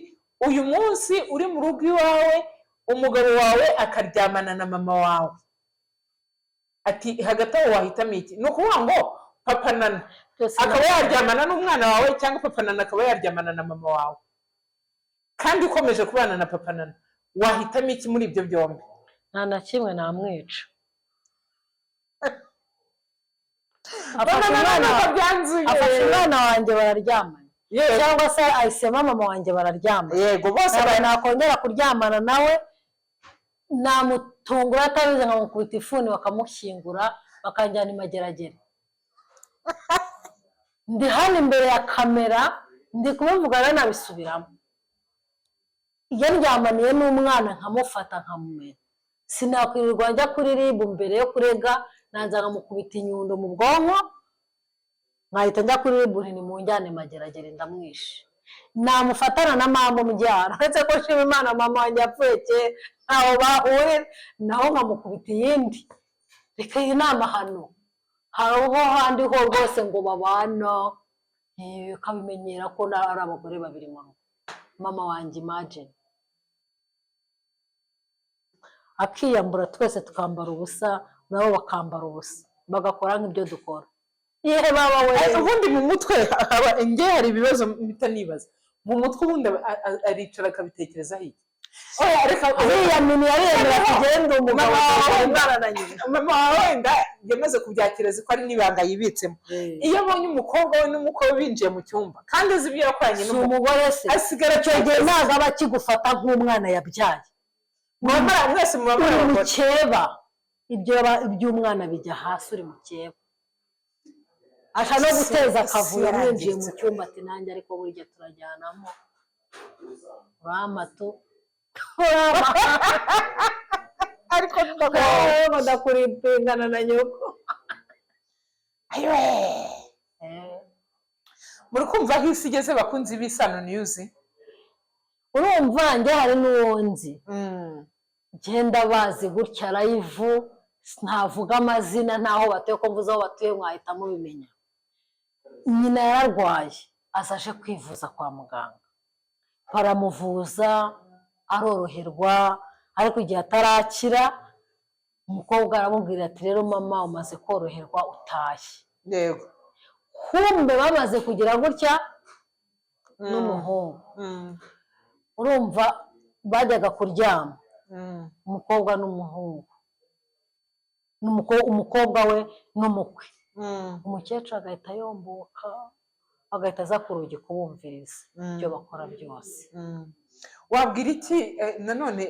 S2: uyu munsi uri mu rugo iwawe umugabo wawe akaryamana na mama wawe, ati hagati aho wahitamo iki? Ni ukuvuga ngo papa nana akaba yaryamana n'umwana wawe cyangwa papa nana akaba yaryamana na mama wawe, kandi ukomeje kubana na papa nana, wahitamo iki muri ibyo byombi?
S1: Nta na kimwe namwica. Afashe umwana wanjye bararyamana, cyangwa se ahisemo mama wanjye bararyamana.
S2: Yego bose
S1: nakongera kuryamana nawe, namutungura atabize nkamukubita ifuni bakamushyingura bakanjyana imageragere. Ndi hano imbere ya kamera ndi kubivuga nabisubiramo. Iyo ndyamaniye n'umwana nkamufata nkamumena, sinakwirirwa njya kuri RIB mbere yo kurega, nanza nkamukubita inyundo mu bwonko, nkahita njya kuri RIB ni mu njyane mageragere ndamwishe. Namufatana na mama umubyara, uretse ko nshima Imana mama wanjye yapfuye kera ntaho bahurira, naho nkamukubita iyindi. Reka iyi nama hano hariho handi ho rwose ngo babana, ukabimenyera ko ari abagore babiri mu rugo. Mama wanjye imagine akiyambura, twese tukambara ubusa nabo bakambara ubusa, bagakora nk'ibyo dukora. Yewe baba we
S2: ubundi mu mutwe haba nge hari ibibazo mpita nibaza mu mutwe, ubundi aricara akabitekerezaho iki? oya reka
S1: uriya mini yaremera kugenda umugabo umwana na nyina.
S2: mama wenda yamaze kubyakira ko ari n'ibanga yibitsemo. Iyo abonye umukobwa we n'umukwe we binjiye mu cyumba kandi azi ibyo yakoranye
S1: n'umugore se
S2: asigara
S1: icyo gihe ntabwo aba akigufata nk'umwana yabyaye.
S2: mwese mubamara
S1: uri mukeba iby'umwana bijya hasi uri mukeba. asha no guteza akavuyo mwinjiye mu cyumba ati nanjye ariko burya turajyanamo uramato
S2: ariko
S1: badakuripingana na nyoko.
S2: ayiwe muri kumva aho isi igeze bakunzi b'Isano News?
S1: urumva njye hari n'uwonzi genda bazi gutya live ntavuga amazina ntaho batuye ko mvuze aho batuye mwahita mubimenya. nyina yararwaye azaje kwivuza kwa muganga baramuvuza aroroherwa ariko igihe atarakira umukobwa aramubwira ati rero mama umaze koroherwa utahe.
S2: Yego.
S1: kumbe bamaze kugira gutya n'umuhungu urumva bajyaga kuryama umukobwa n'umuhungu umukobwa we n'umukwe umukecuru agahita yomboka agahita aza ku rugi kubumviriza ibyo bakora byose.
S2: wabwira iki nanone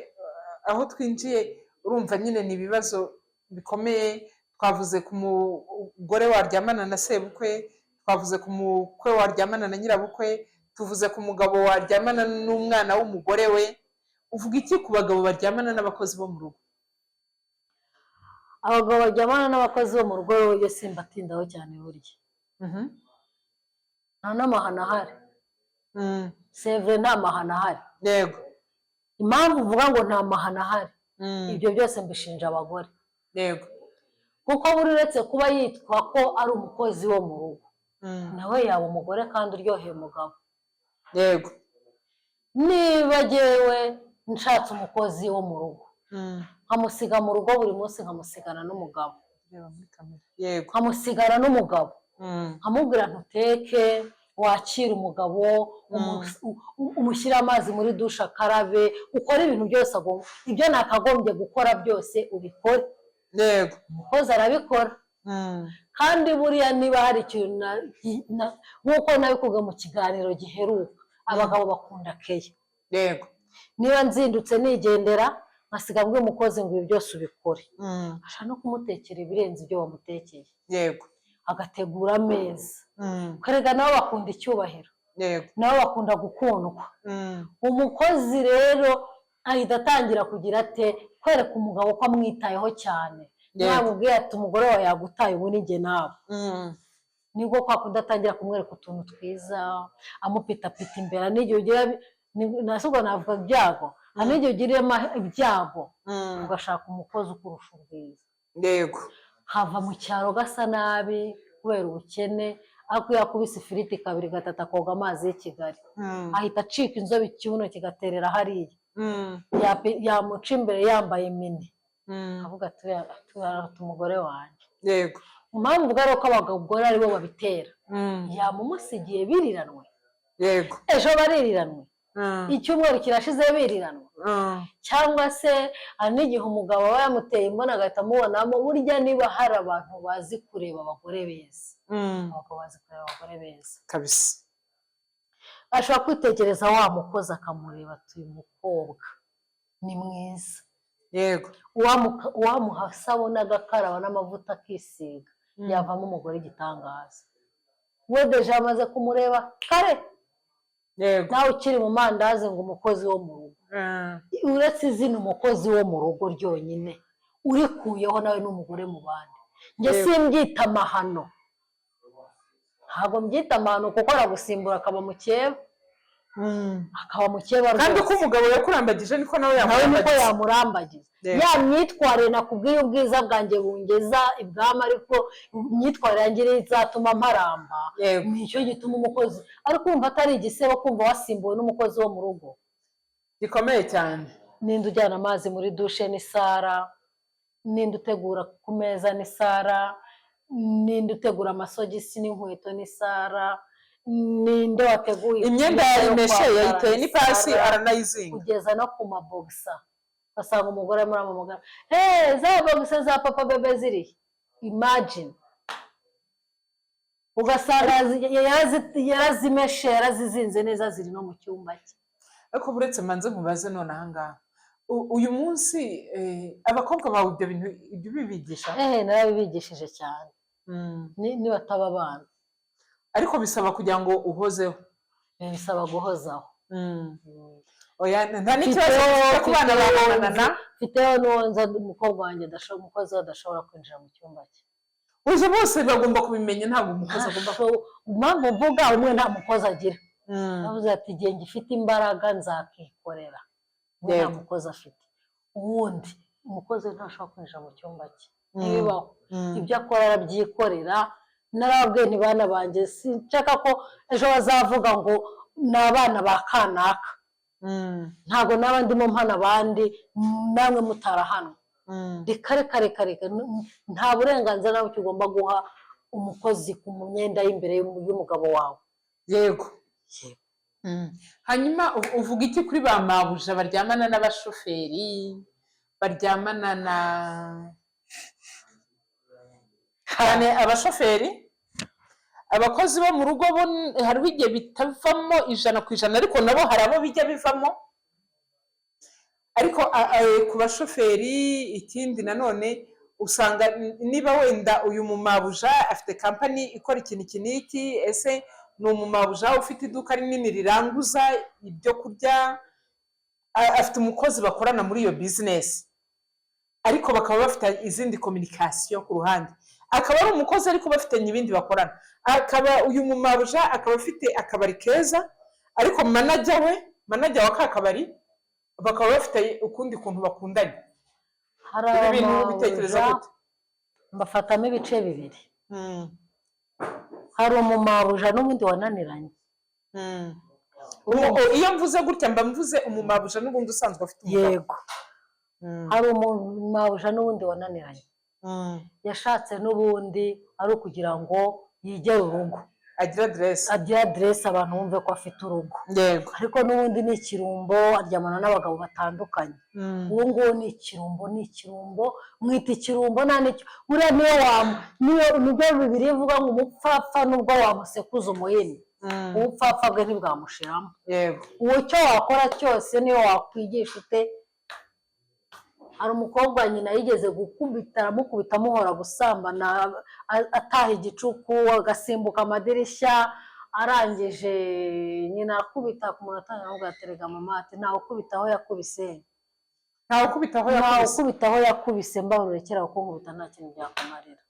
S2: aho twinjiye urumva nyine ni ibibazo bikomeye. twavuze ku mugore waryamana na sebukwe, twavuze ku mukwe waryamana na nyirabukwe, tuvuze ku mugabo waryamana n'umwana w'umugore we. uvuga iki ku bagabo baryamana n'abakozi bo mu rugo?
S1: abagabo baryamana n'abakozi bo mu rugo yo simbatindaho cyane burya nta n'amahana ahari. sevre nta mahana ahari.
S2: Yego.
S1: impamvu uvuga ngo nta mahana ahari ibyo byose mbishinja abagore.
S2: Yego.
S1: kuko buri uretse kuba yitwa ko ari umukozi wo mu rugo nawe yaba umugore kandi uryoheye umugabo.
S2: Yego.
S1: niba jyewe nshatse umukozi wo mu rugo nkamusiga mu rugo buri munsi nkamusigana n'umugabo.
S2: Yego.
S1: nkamusigana n'umugabo nkamubwira ntuteke wakira umugabo umushyira amazi muri dushe akarabe ukora ibintu byose ibyo nakagombye gukora byose ubikore.
S2: Yego.
S1: umukozi arabikora. kandi buriya niba hari ikintu nk'uko nabikuga mu kiganiro giheruka abagabo bakunda keya.
S2: Yego.
S1: niba nzindutse nigendera nkasiga mbwe umukozi ngo ibi byose ubikore ashaka no kumutekera ibirenze ibyo wamutekeye.
S2: Yego.
S1: agategura ameza ukarega nabo bakunda icyubahiro.
S2: Yego.
S1: nabo bakunda gukundwa. umukozi rero ahita atangira kugira ate kwereka umugabo ko amwitayeho cyane. yamubwiye ati umugore wawe yagutaye ubu ni jye nawe. nibwo kwa kundi atangira kumwereka utuntu twiza amupitapita imbere. n'igihe ugira nasubwo navuga ibyago n'igihe ugiriyemo ibyago ugashaka umukozi ukurusha ubwiza.
S2: Yego.
S1: hava mu cyaro gasa nabi kubera ubukene ariko yakubise ifiriti kabiri gatatu akoga amazi y'i Kigali ahita acika inzobe ikibuno kigaterera hariya. yamuca imbere yambaye mini avuga ati umugore wanjye.
S2: Yego.
S1: impamvu ubwo ari uko abagore aribo babitera yamumusigiye biriranwe.
S2: Yego.
S1: ejo baririranwe icyumweru kirashize biriranwe cyangwa se hari n'igihe umugabo aba yamuteye imbona agahita amubonamo. burya niba hari abantu bazi kureba abagore beza abagabo bazi kureba abagore beza
S2: kabisa.
S1: ashobora kwitegereza wa mukozi akamureba ati uyu mukobwa ni mwiza.
S2: Yego.
S1: uwamuha sabune agakaraba n'amavuta akisiga yavamo umugore igitangaza. we deje amaze kumureba kare.
S2: Yego.
S1: nawe ukiri mu mandazi ngo umukozi wo mu rugo uretse izina umukozi wo mu rugo ryonyine urikuyeho nawe n'umugore mu bandi. njye simbyita amahano. ntabwo mbyita amahano kuko aragusimbura akaba mukeba. akaba mukeba rwose.
S2: kandi uko umugabo yakurambagije niko nawe
S1: yamurambagiza. ya myitwarire nakubwiye ubwiza bwanjye bungeza ibwami ariko imyitwarire yanjye izatuma mparamba. nicyo gituma umukozi ariko kumva atari igisebo kumva wasimbuwe n'umukozi wo mu rugo
S2: gikomeye cyane.
S1: ninde ujyana amazi muri dushe ni Sara. ninde utegura ku meza ni Sara. ninde utegura amasogisi n'inkweto ni Sara. ninde wateguye
S2: imyenda yayimeshe yayiteye n'ipasi aranayizinga
S1: kugeza no ku mabogisa ugasanga umugore muri amamagara za bogisa za papa bebe ziri imagine ugasanga yarazimeshe yarazizinze neza ziri no mu cyumba cye.
S2: ariko buretse manze nkubaze none ahangaha uyu munsi abakobwa bawe ibyo bintu ibyo bibigisha
S1: narabibigishije cyane ni bataba abana
S2: ariko bisaba kugira ngo uhozeho
S1: bisaba guhozaho
S2: oya nta n'ikibazo ku bana babanana
S1: mfiteho n'uwonza umukobwa wanjye umukozi we adashobora kwinjira mu cyumba cye
S2: uje bose bagomba kubimenya ntabwo umukozi agomba
S1: impamvu mvuga umwe nta mukozi agira avuze ati igihe ngifite imbaraga nzakikorera nta mukozi afite uwundi umukozi ntashobora kwinjira mu cyumba cye ntibibaho ibyo akora arabyikorera narababwiye nti bana banjye sinshaka ko ejo bazavuga ngo ni abana ba kanaka ntabwo naba ndimo mpana abandi namwe mutarahanwa reka nta burenganzira nawe ugomba guha umukozi ku myenda y'imbere y'umugabo wawe.
S2: Yego hanyuma uvuga iki kuri ba mabuja baryamana n'abashoferi baryamana na cyane abashoferi abakozi bo mu rugo bo hariho igihe bitavamo 100% ariko nabo hari abo bijya bivamo ariko ku bashoferi ikindi nanone usanga niba wenda uyu mumabuja afite company ikora ikintu kiniki ese ni umumabuja ufite iduka rinini riranguza ibyo kurya afite umukozi bakorana muri iyo business ariko bakaba bafite izindi communication ku ruhande akaba ari umukozi ariko bafite n'ibindi bakorana akaba uyu mumabuja akaba afite akabari keza ariko manager wa kakabari bakaba bafite ukundi kuntu bakundanye
S1: hari ibintu bitekereza gute bafatamo ibice bibiri hari umumabuja n'ubundi wananiranye
S2: iyo mvuze gutya mba mvuze umumabuja n'ubundi usanzwe afite umugabo
S1: yego hari umumabuja n'ubundi wananiranye yashatse n'ubundi ari ukugira ngo yigere urugo agira adresse abantu bumve ko afite urugo
S2: yego
S1: ariko n'ubundi ni ikirumbo aryamana n'abagabo batandukanye uwo nguwo ni ikirumbo mwita ikirumbo buriya niyo nibyo bibiri bivuga ngo umupfapfa nubwo wamusekuza umuhini ubupfapfa bwe ntibwamushiramo
S2: yego
S1: uwo cyo wakora cyose niyo wakwigisha ute. hari umukobwa nyina yigeze amukubita amuhora gusambana ataha igicuku agasimbuka amadirishya arangije nyina akubita ku muntu atangira aterega mama ati ntawe ukubita aho yakubise mbarurekera kuko nkubita nta kintu byakumarira.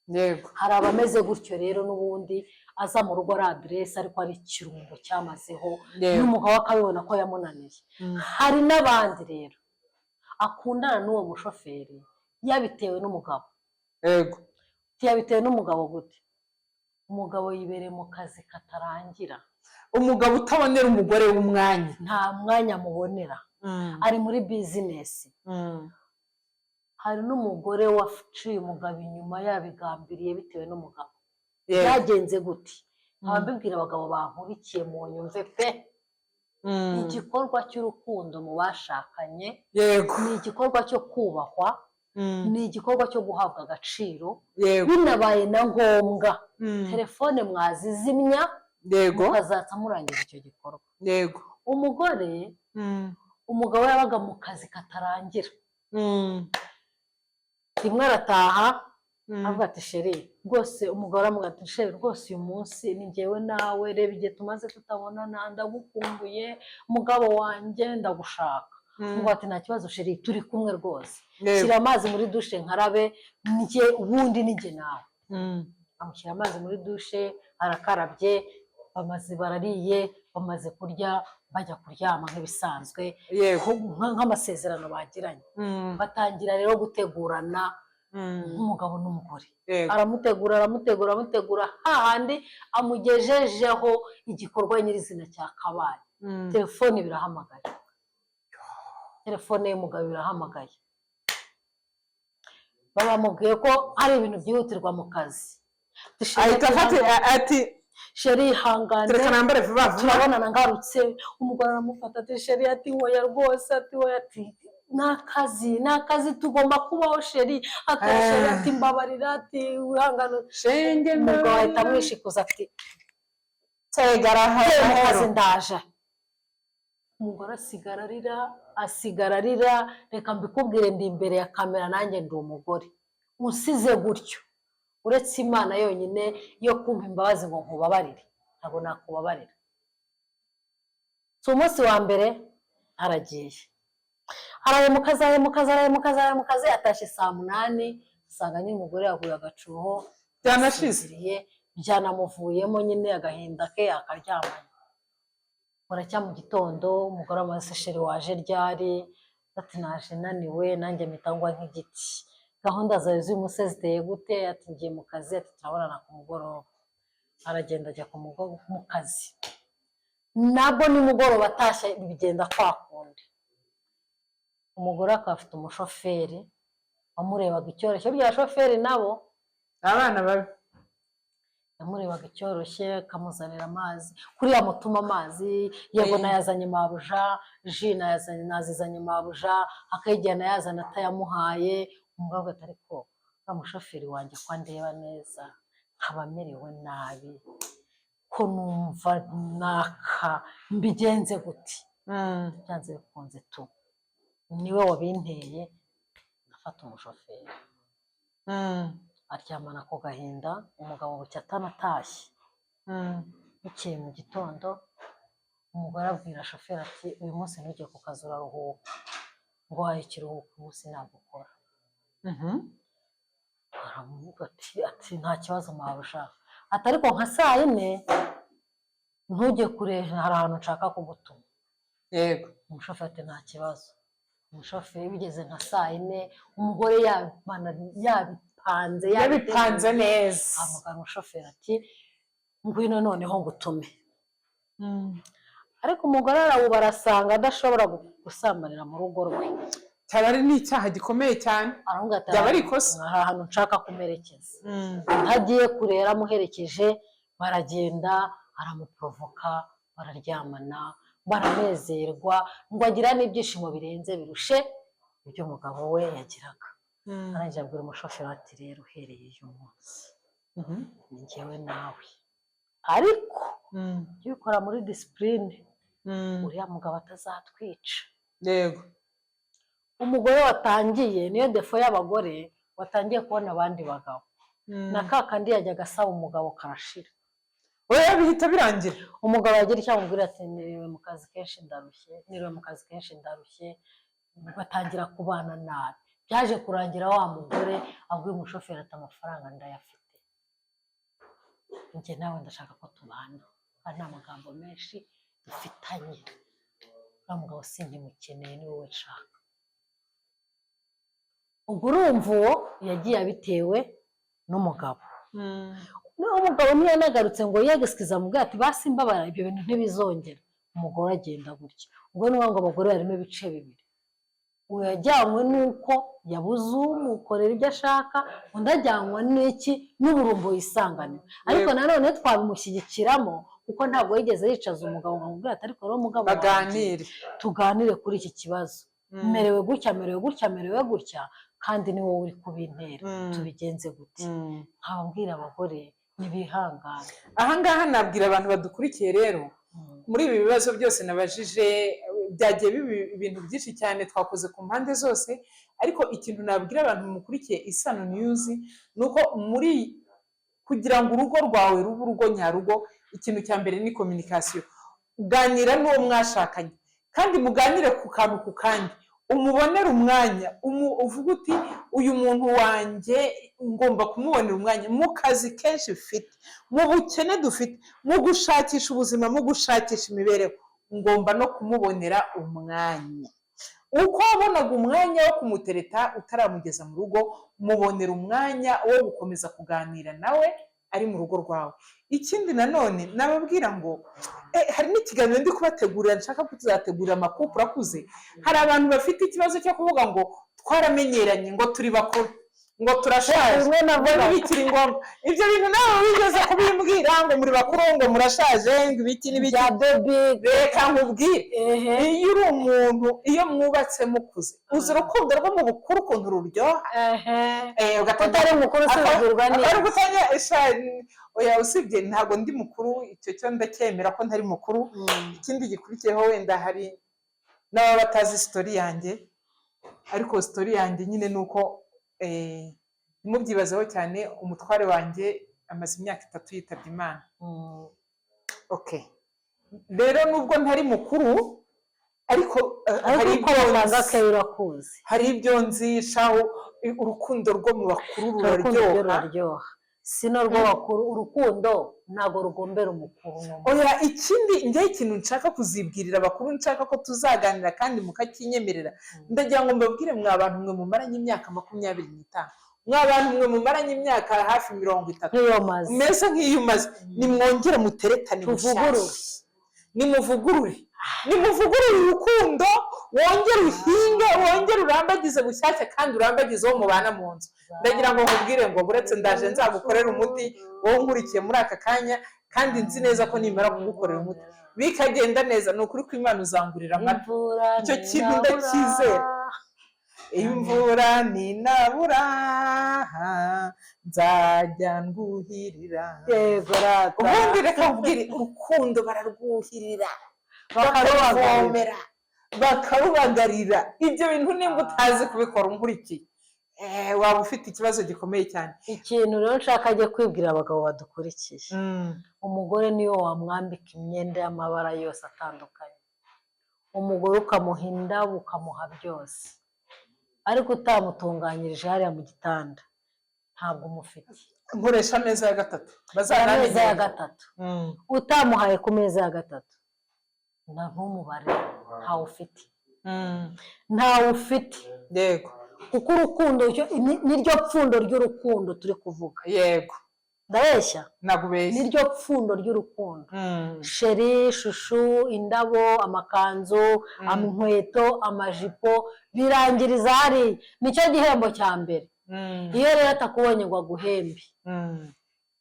S2: yego
S1: hari abameze gutyo rero n'ubundi aza mu rugo ari adresse ariko ari ikirungo cyamazeho n'umugabo akabibona ko yamunaniye. hari n'abandi rero akundana n'uwo mushoferi yabitewe n'umugabo.
S2: yego
S1: yabitewe n'umugabo gute? umugabo yibereye mu kazi katarangira,
S2: umugabo utabonera umugore w'umwanya,
S1: nta mwanya amubonera, ari muri bizinesi. hari n'umugore waciye umugabo inyuma yabigambiriye bitewe n'umugabo. byagenze gute? nkaba mbibwira abagabo bankurikiye mu nyumve pe, igikorwa cy'urukundo mu bashakanye, ni igikorwa cyo kubahwa, ni igikorwa cyo guhabwa agaciro. binabaye na ngombwa telefone mwazizimya mukazatsa murangiza icyo gikorwa. umugore umugabo yabaga mu kazi katarangira, rimwe arataha avuga ati sheri rwose, umugabo aramubwira ati sheri rwose uyu munsi ni njyewe nawe, reba igihe tumaze tutabonana ndagukumbuye mugabo wanjye ndagushaka. umugabo ati nta kibazo sheri turi kumwe rwose, shyira amazi muri dushe nkarabe njye ubundi nijye nawe. amushyira amazi muri dushe arakarabye, barariye bamaze kurya bajya kuryama nk'ibisanzwe nk'amasezerano bagiranye. batangira rero gutegurana nk'umugabo n'umugore. aramutegura hahandi amugejejeho igikorwa nyirizina cyakabaye. telefone birahamagaye, telefone y'umugabo birahamagaye, bamubwiye ko hari ibintu byihutirwa mu kazi.
S2: ahita afata ati
S1: sheri ihangane
S2: Tereka nambare vuba vuba.
S1: turabonana ngarutse. Umugore aramufata ati sheri ati hoya rwose ati hoya ati n'akazi tugomba kubaho sheri ati sheri ati mbabarira ati wihangane
S2: shenge.
S1: umugabo ahita amwishikuza ati
S2: tegara
S1: ndaje. Umugore asigara arira reka mbikubwire ndi imbere ya kamera nanjye ndi umugore usize gutyo uretse Imana yonyine yo kumpa imbabazi ngo nkubabarire ntabwo nakubabarira. Umunsi wa mbere aragiye arayemukaza atashye saa 8 usanga nyine umugore yaguye agacuho
S2: byanashize
S1: byanamuvuyemo nyine agahinda ke akaryamanye. Buracya mu gitondo umugore amaze sheri waje ryari ati naje naniwe nanjye mitangwa nk'igiti gahunda zawe z'umunsi ziteye gute ati ngiye mu kazi ati turabonana ku mugoroba. Aragenda ajya mu kazi nabwo nimugoroba atashye bigenda kwakundi. Umugore akafite umushoferi wamurebaga icyoroshye burya abashoferi nabo
S2: abana babi
S1: yamurebaga icyoroshye akamuzanira amazi kuriya mutuma amazi yego nayazanye mabuja ji nazizanye mabuja akayijyana yazana atayamuhaye. Umugabo ati ariko umushoferi wanjye ko ndeba neza nkaba merewe nabi ko numva naka mbigenze gute byanze bikunze tu niwe wabinteye afata umushoferi aryamana ku gahinda. Umugabo bucya atanatashye bukeye mu gitondo umugore abwira shoferi ati uyu munsi ntujye ku kazi uraruhuka ngo wahaye ikiruhuko umunsi nagukora. Aramuvuga ati nta kibazo mabuja ati ariko nka saa 4 ntujye kure hari ahantu nshaka kugutuma.
S2: Yego
S1: umushoferi ati nta kibazo. Umushoferi bigeze nka saa 4 umugore yabipanze neza amugana umushoferi ati ngwino noneho ngutume. Ariko umugore arawubara asanga adashobora gusambanira mu rugo rwe
S2: cyaba ari n'icyaha gikomeye cyane byaba ari ikosa
S1: hari ahantu nshaka kumerekeza ntagiye kurera amuherekeje baragenda aramuprovoka bararyamana baranezerwa ngo agira n'ibyishimo birenze birushe ibyo umugabo we yagiraga. Arangije abwira umushoferi ati rero uhereye uyu munsi ni njyewe nawe ariko jya ubikora muri disipurine uriya mugabo atazatwica.
S2: Yego
S1: umugore watangiye niyo defo y'abagore watangiye kubona abandi bagabo na kakandi yajyaga asaba umugabo karashira
S2: oya bihita birangira.
S1: Umugabo yagira icyo amubwira ati niriwe mu kazi kenshi ndarushye batangira kubana nabi. Byaje kurangira wa mugore abwiye umushoferi ati amafaranga ndayafite njye nawe ndashaka ko tubana kandi nta magambo menshi dufitanye wa mugabo sinkimukeneye ni wowe nshaka. Ubwo urumva uwo yagiye abitewe n'umugabo. Umugabo ntiyanagarutse ngo yegesikiza amubwira ati basi mbabara ibyo bintu ntibizongera. Umugore agenda gutya. Ubwo ni ngo abagore barimo ibice bibiri. Uwo yajyanywe nuko yabuze umukorera ibyo ashaka undi ajyanywe n'iki n'uburumbo yisanganiwe. Ariko nanone twabimushyigikiramo kuko ntabwo yigeze yicaza umugabo ngo amubwire ati ariko rero umugabo tuganire kuri iki kibazo merewe gutya kandi ni wowe uri kubintera tubigenze gute. nkababwira abagore ntibihangane.
S2: Ahangaha nabwira abantu badukurikiye rero muri ibi bibazo byose nabajije byagiye ibintu byinshi cyane twakoze ku mpande zose ariko ikintu nabwira abantu mukurikiye Isano News nuko muri kugira ngo urugo rwawe rube urugo nyarugo ikintu cya mbere ni communication. Uganira n'uwo mwashakanye kandi muganire ku kantu ku kandi umubonera umwanya uvuga uti uyu muntu wanjye ngomba kumubonera umwanya mu kazi kenshi ufite mu bukene dufite mu gushakisha ubuzima mu gushakisha imibereho ngomba no kumubonera umwanya. Uko wabonaga umwanya wo kumutereta utaramugeza mu rugo mubonera umwanya wo gukomeza kuganira nawe ari mu rugo rwawe. Ikindi nanone nababwira ngo hari n'ikiganiro ndi kubategurira nshaka ko tuzategurira amakuru akuze. Hari abantu bafite ikibazo cyo kuvuga ngo twaramenyeranye ngo turi bakuru ngo turashaje ngo bikiri ngombwa ibyo bintu nawe wigeze kubimbwira ngo muri bakuru ngo murashaje ngo ibiki n'ibiki reka nkubwire iyo uri umuntu iyo mwubatse mukuze uzi urukundo rwo mu bukuru ukuntu ruryoha
S1: utari mukuru usubizurwa
S2: neza oya usibye ntabwo ndi mukuru icyo cyo ndacyemera ko ntari mukuru ikindi gikurikiyeho wenda hari n'ababa batazi sitori yanjye ariko sitori yanjye nyine ni uko mubyibazaho cyane umutware wanjye amaze imyaka 3 yitabye Imana. Okay, rero nubwo ntari mukuru ariko hari ibyo nzishaho urukundo rwo mu bakuru
S1: ruraryoha sino rwo bakuru urukundo ntago rugombera umukuru
S2: oya ikindi njye ikintu nshaka kuzibwirira abakuru nshaka ko tuzaganira kandi mukakinyemerera ndagira ngo mbabwire mwa abantu mwe mumaranye imyaka 25 mwa abantu mwe mumaranye imyaka hafi 30 meze nk'iyo umaze nimwongere muteretane nimuvugurure urukundo wongere uhinge wongere urambagize bushyashya kandi urambagize wo mubana mu nzu ndagira ngo nkubwire ngo buretse ndaje nzagukorera umuti wowe nkurikiye muri aka kanya kandi nzi neza ko nimara kugukorera umuti bikagenda neza ni ukuri ko Imana uzangurira amata icyo kintu ndacyizera imvura ninabura nzajya nguhirira ubundi reka nkubwire urukundo bararwuhirira bakaruvomera bakarubagarira ibyo bintu nimba utazi kubikora nkurikiye waba ufite ikibazo gikomeye cyane
S1: ikintu rero nshaka ajye kwibwira abagabo badukurikiye umugore niyo wamwambika imyenda y'amabara yose atandukanye umugore ukamuha indabo ukamuha byose ariko utamutunganyirije hariya mu gitanda ntabwo umufite
S2: nkoresha ameza ya gatatu
S1: ameza ya gatatu utamuhaye ku meza ya gatatu ntumubare ntawe ufite
S2: yego
S1: kuko urukundo niryo pfundo ry'urukundo turi kuvuga
S2: yego
S1: ndabeshya
S2: nagubeshya
S1: niryo pfundo ry'urukundo sheri shushu indabo amakanzu inkweto amajipo birangiriza hari nicyo gihembo cya mbere iyo rero atakubonye ngo aguhembe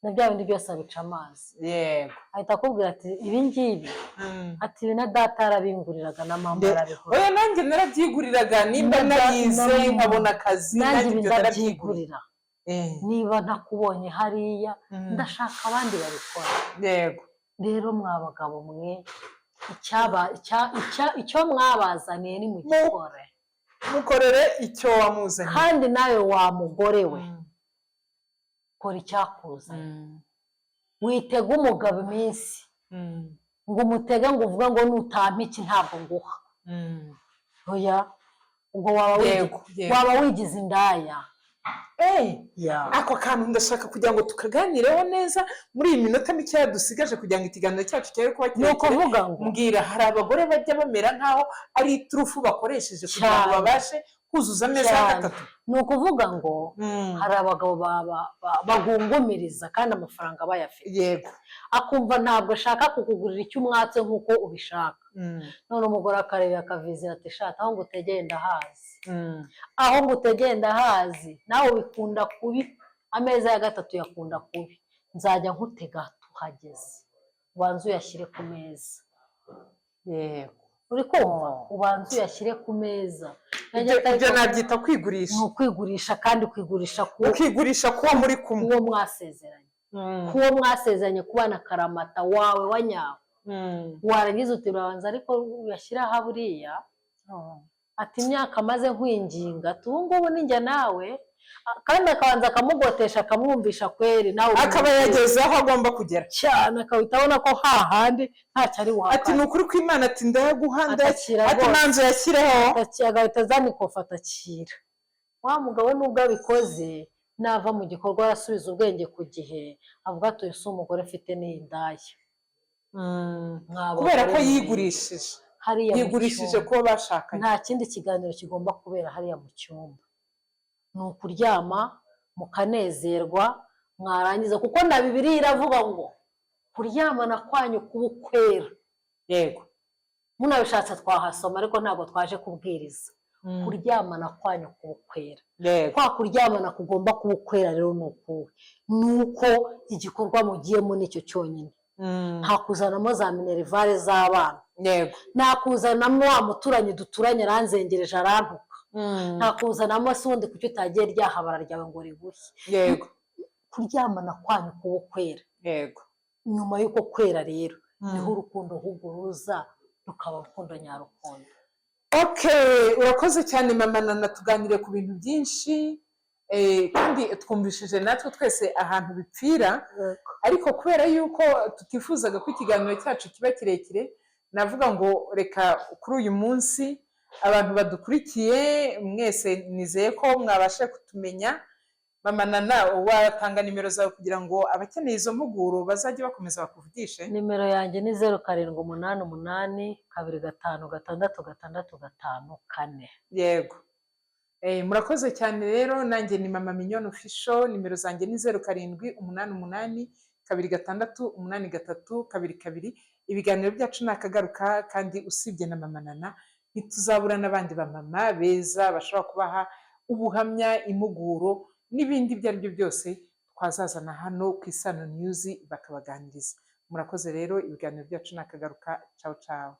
S1: na bya bindi byose abica amazi
S2: yego
S1: ahita akubwira ati ibi ngibi ati ibi na data yarabinguriraga na mama yarabigura
S2: oya nanjye narabyiguriraga nimba narize nkabona akazi
S1: nanjye ndabyigurira niba ntakubonye hariya ndashaka abandi babikora
S2: yego
S1: rero mwa bagabo mwe icyo mwabazaniye ni mugikore
S2: mukorere icyo wamuzanye
S1: kandi nawe wa mugore we kora icyakuzanye witega umugabo iminsi ngo umutege ngo uvuge ngo nutampa iki ntabwo nguha oya ubwo waba wigize indaya
S2: ako kantu ndashaka kugira ngo tukaganireho neza muri iyi minota mikeya dusigaje kugira ngo ikiganiro cyacu cyere kuba
S1: kirekire
S2: mbwira hari abagore bajya bamera nkaho ari iturufu bakoresheje kugira ngo babashe kuzuza ameza ya gatatu
S1: ni ukuvuga ngo hari abagabo bagungumiriza kandi amafaranga bayafite
S2: yego
S1: akumva ntabwo ashaka kukugurira icyo umwatse nk'uko ubishaka none umugore akareba akavizira ati shata aho ngo utegeye ndahazi aho ngo utegeye ndahazi nawe bikunda kubi ameza ya gatatu yakunda kubi nzajya nkutega tuhageze ubanza uyashyire ku meza
S2: yego
S1: uri kumva ubanza uyashyire ku meza
S2: ibyo nabyita kwigurisha
S1: ni ukwigurisha kandi
S2: ukigurisha kuwo muri kumwe
S1: uwo mwasezeranye kubana karamata wawe wa nyawe warangiza uti urabanza ariko uyashyiraho buriya ati imyaka amaze nkwinginga ubu ngubu ninjya nawe kandi akabanza akamugotesha akamwumvisha kweri nawe
S2: akaba yageze aho agomba kugera
S1: cyane akahita abona ko hahandi ntacyo ari wakora
S2: ati ni ukuri kw'Imana ati ndayaguha ati nanze yashyireho
S1: agahita azana ikofi atakira wa mugabo nubwo abikoze nava mu gikorwa arasubiza ubwenge ku gihe avuga ati uyu si umugore mfite n'indaya
S2: kubera ko yigurishije kuba bashakanye
S1: nta kindi kiganiro kigomba kubera hariya mu cyumba ni ukuryama mukanezerwa mwarangiza kuko na Bibiliya iravuga ngo kuryamana kwanyu kuba ukwera
S2: yego
S1: munabishatse twahasoma ariko ntabwo twaje kubwiriza kuryamana kwanyu kubukwera. Kwa kuryamana kugomba kubukwera rero ni ukuwe, ni uko igikorwa mugiyemo nicyo cyonyine. Nta kuzanamo za minerivare z'abana, nta kuzanamo wa muturanyi duturanye aranzengereje arantuka, nta kuzanamo se ubundi kuki utagiye ryahabara ryawe ngo ribushye. Kuryamana kwanyu kubukwera. Nyuma y'uko kwera rero niho urukundo ahubwo ruza rukaba urukundo nyarukundo.
S2: Urakoze cyane mama Nana, tuganire ku bintu byinshi kandi twumvishije natwe twese ahantu bipfira, ariko kubera yuko tutifuzaga ko ikiganiro cyacu kiba kirekire, navuga ngo reka kuri uyu munsi abantu badukurikiye mwese nizeye ko mwabashe kutumenya. Mama Nana, watanga nimero zawe kugira ngo abakeneye izo mpuguro bazajye bakomeza bakuvugishe?
S1: Nimero yanjye ni 0788256654.
S2: Yego. Murakoze cyane rero, nanjye ni Mama Mignone Official, nimero zanjye ni 0788268322. Ibiganiro byacu nakagaruka, kandi usibye na Mama Nana ntituzabura n'abandi bamama beza bashobora kubaha ubuhamya, impuguro n'ibindi ibyo ari byo byose twazazana hano ku Isano News bakabaganiriza. Murakoze rero, ibiganiro byacu nakagaruka. Ciao ciao.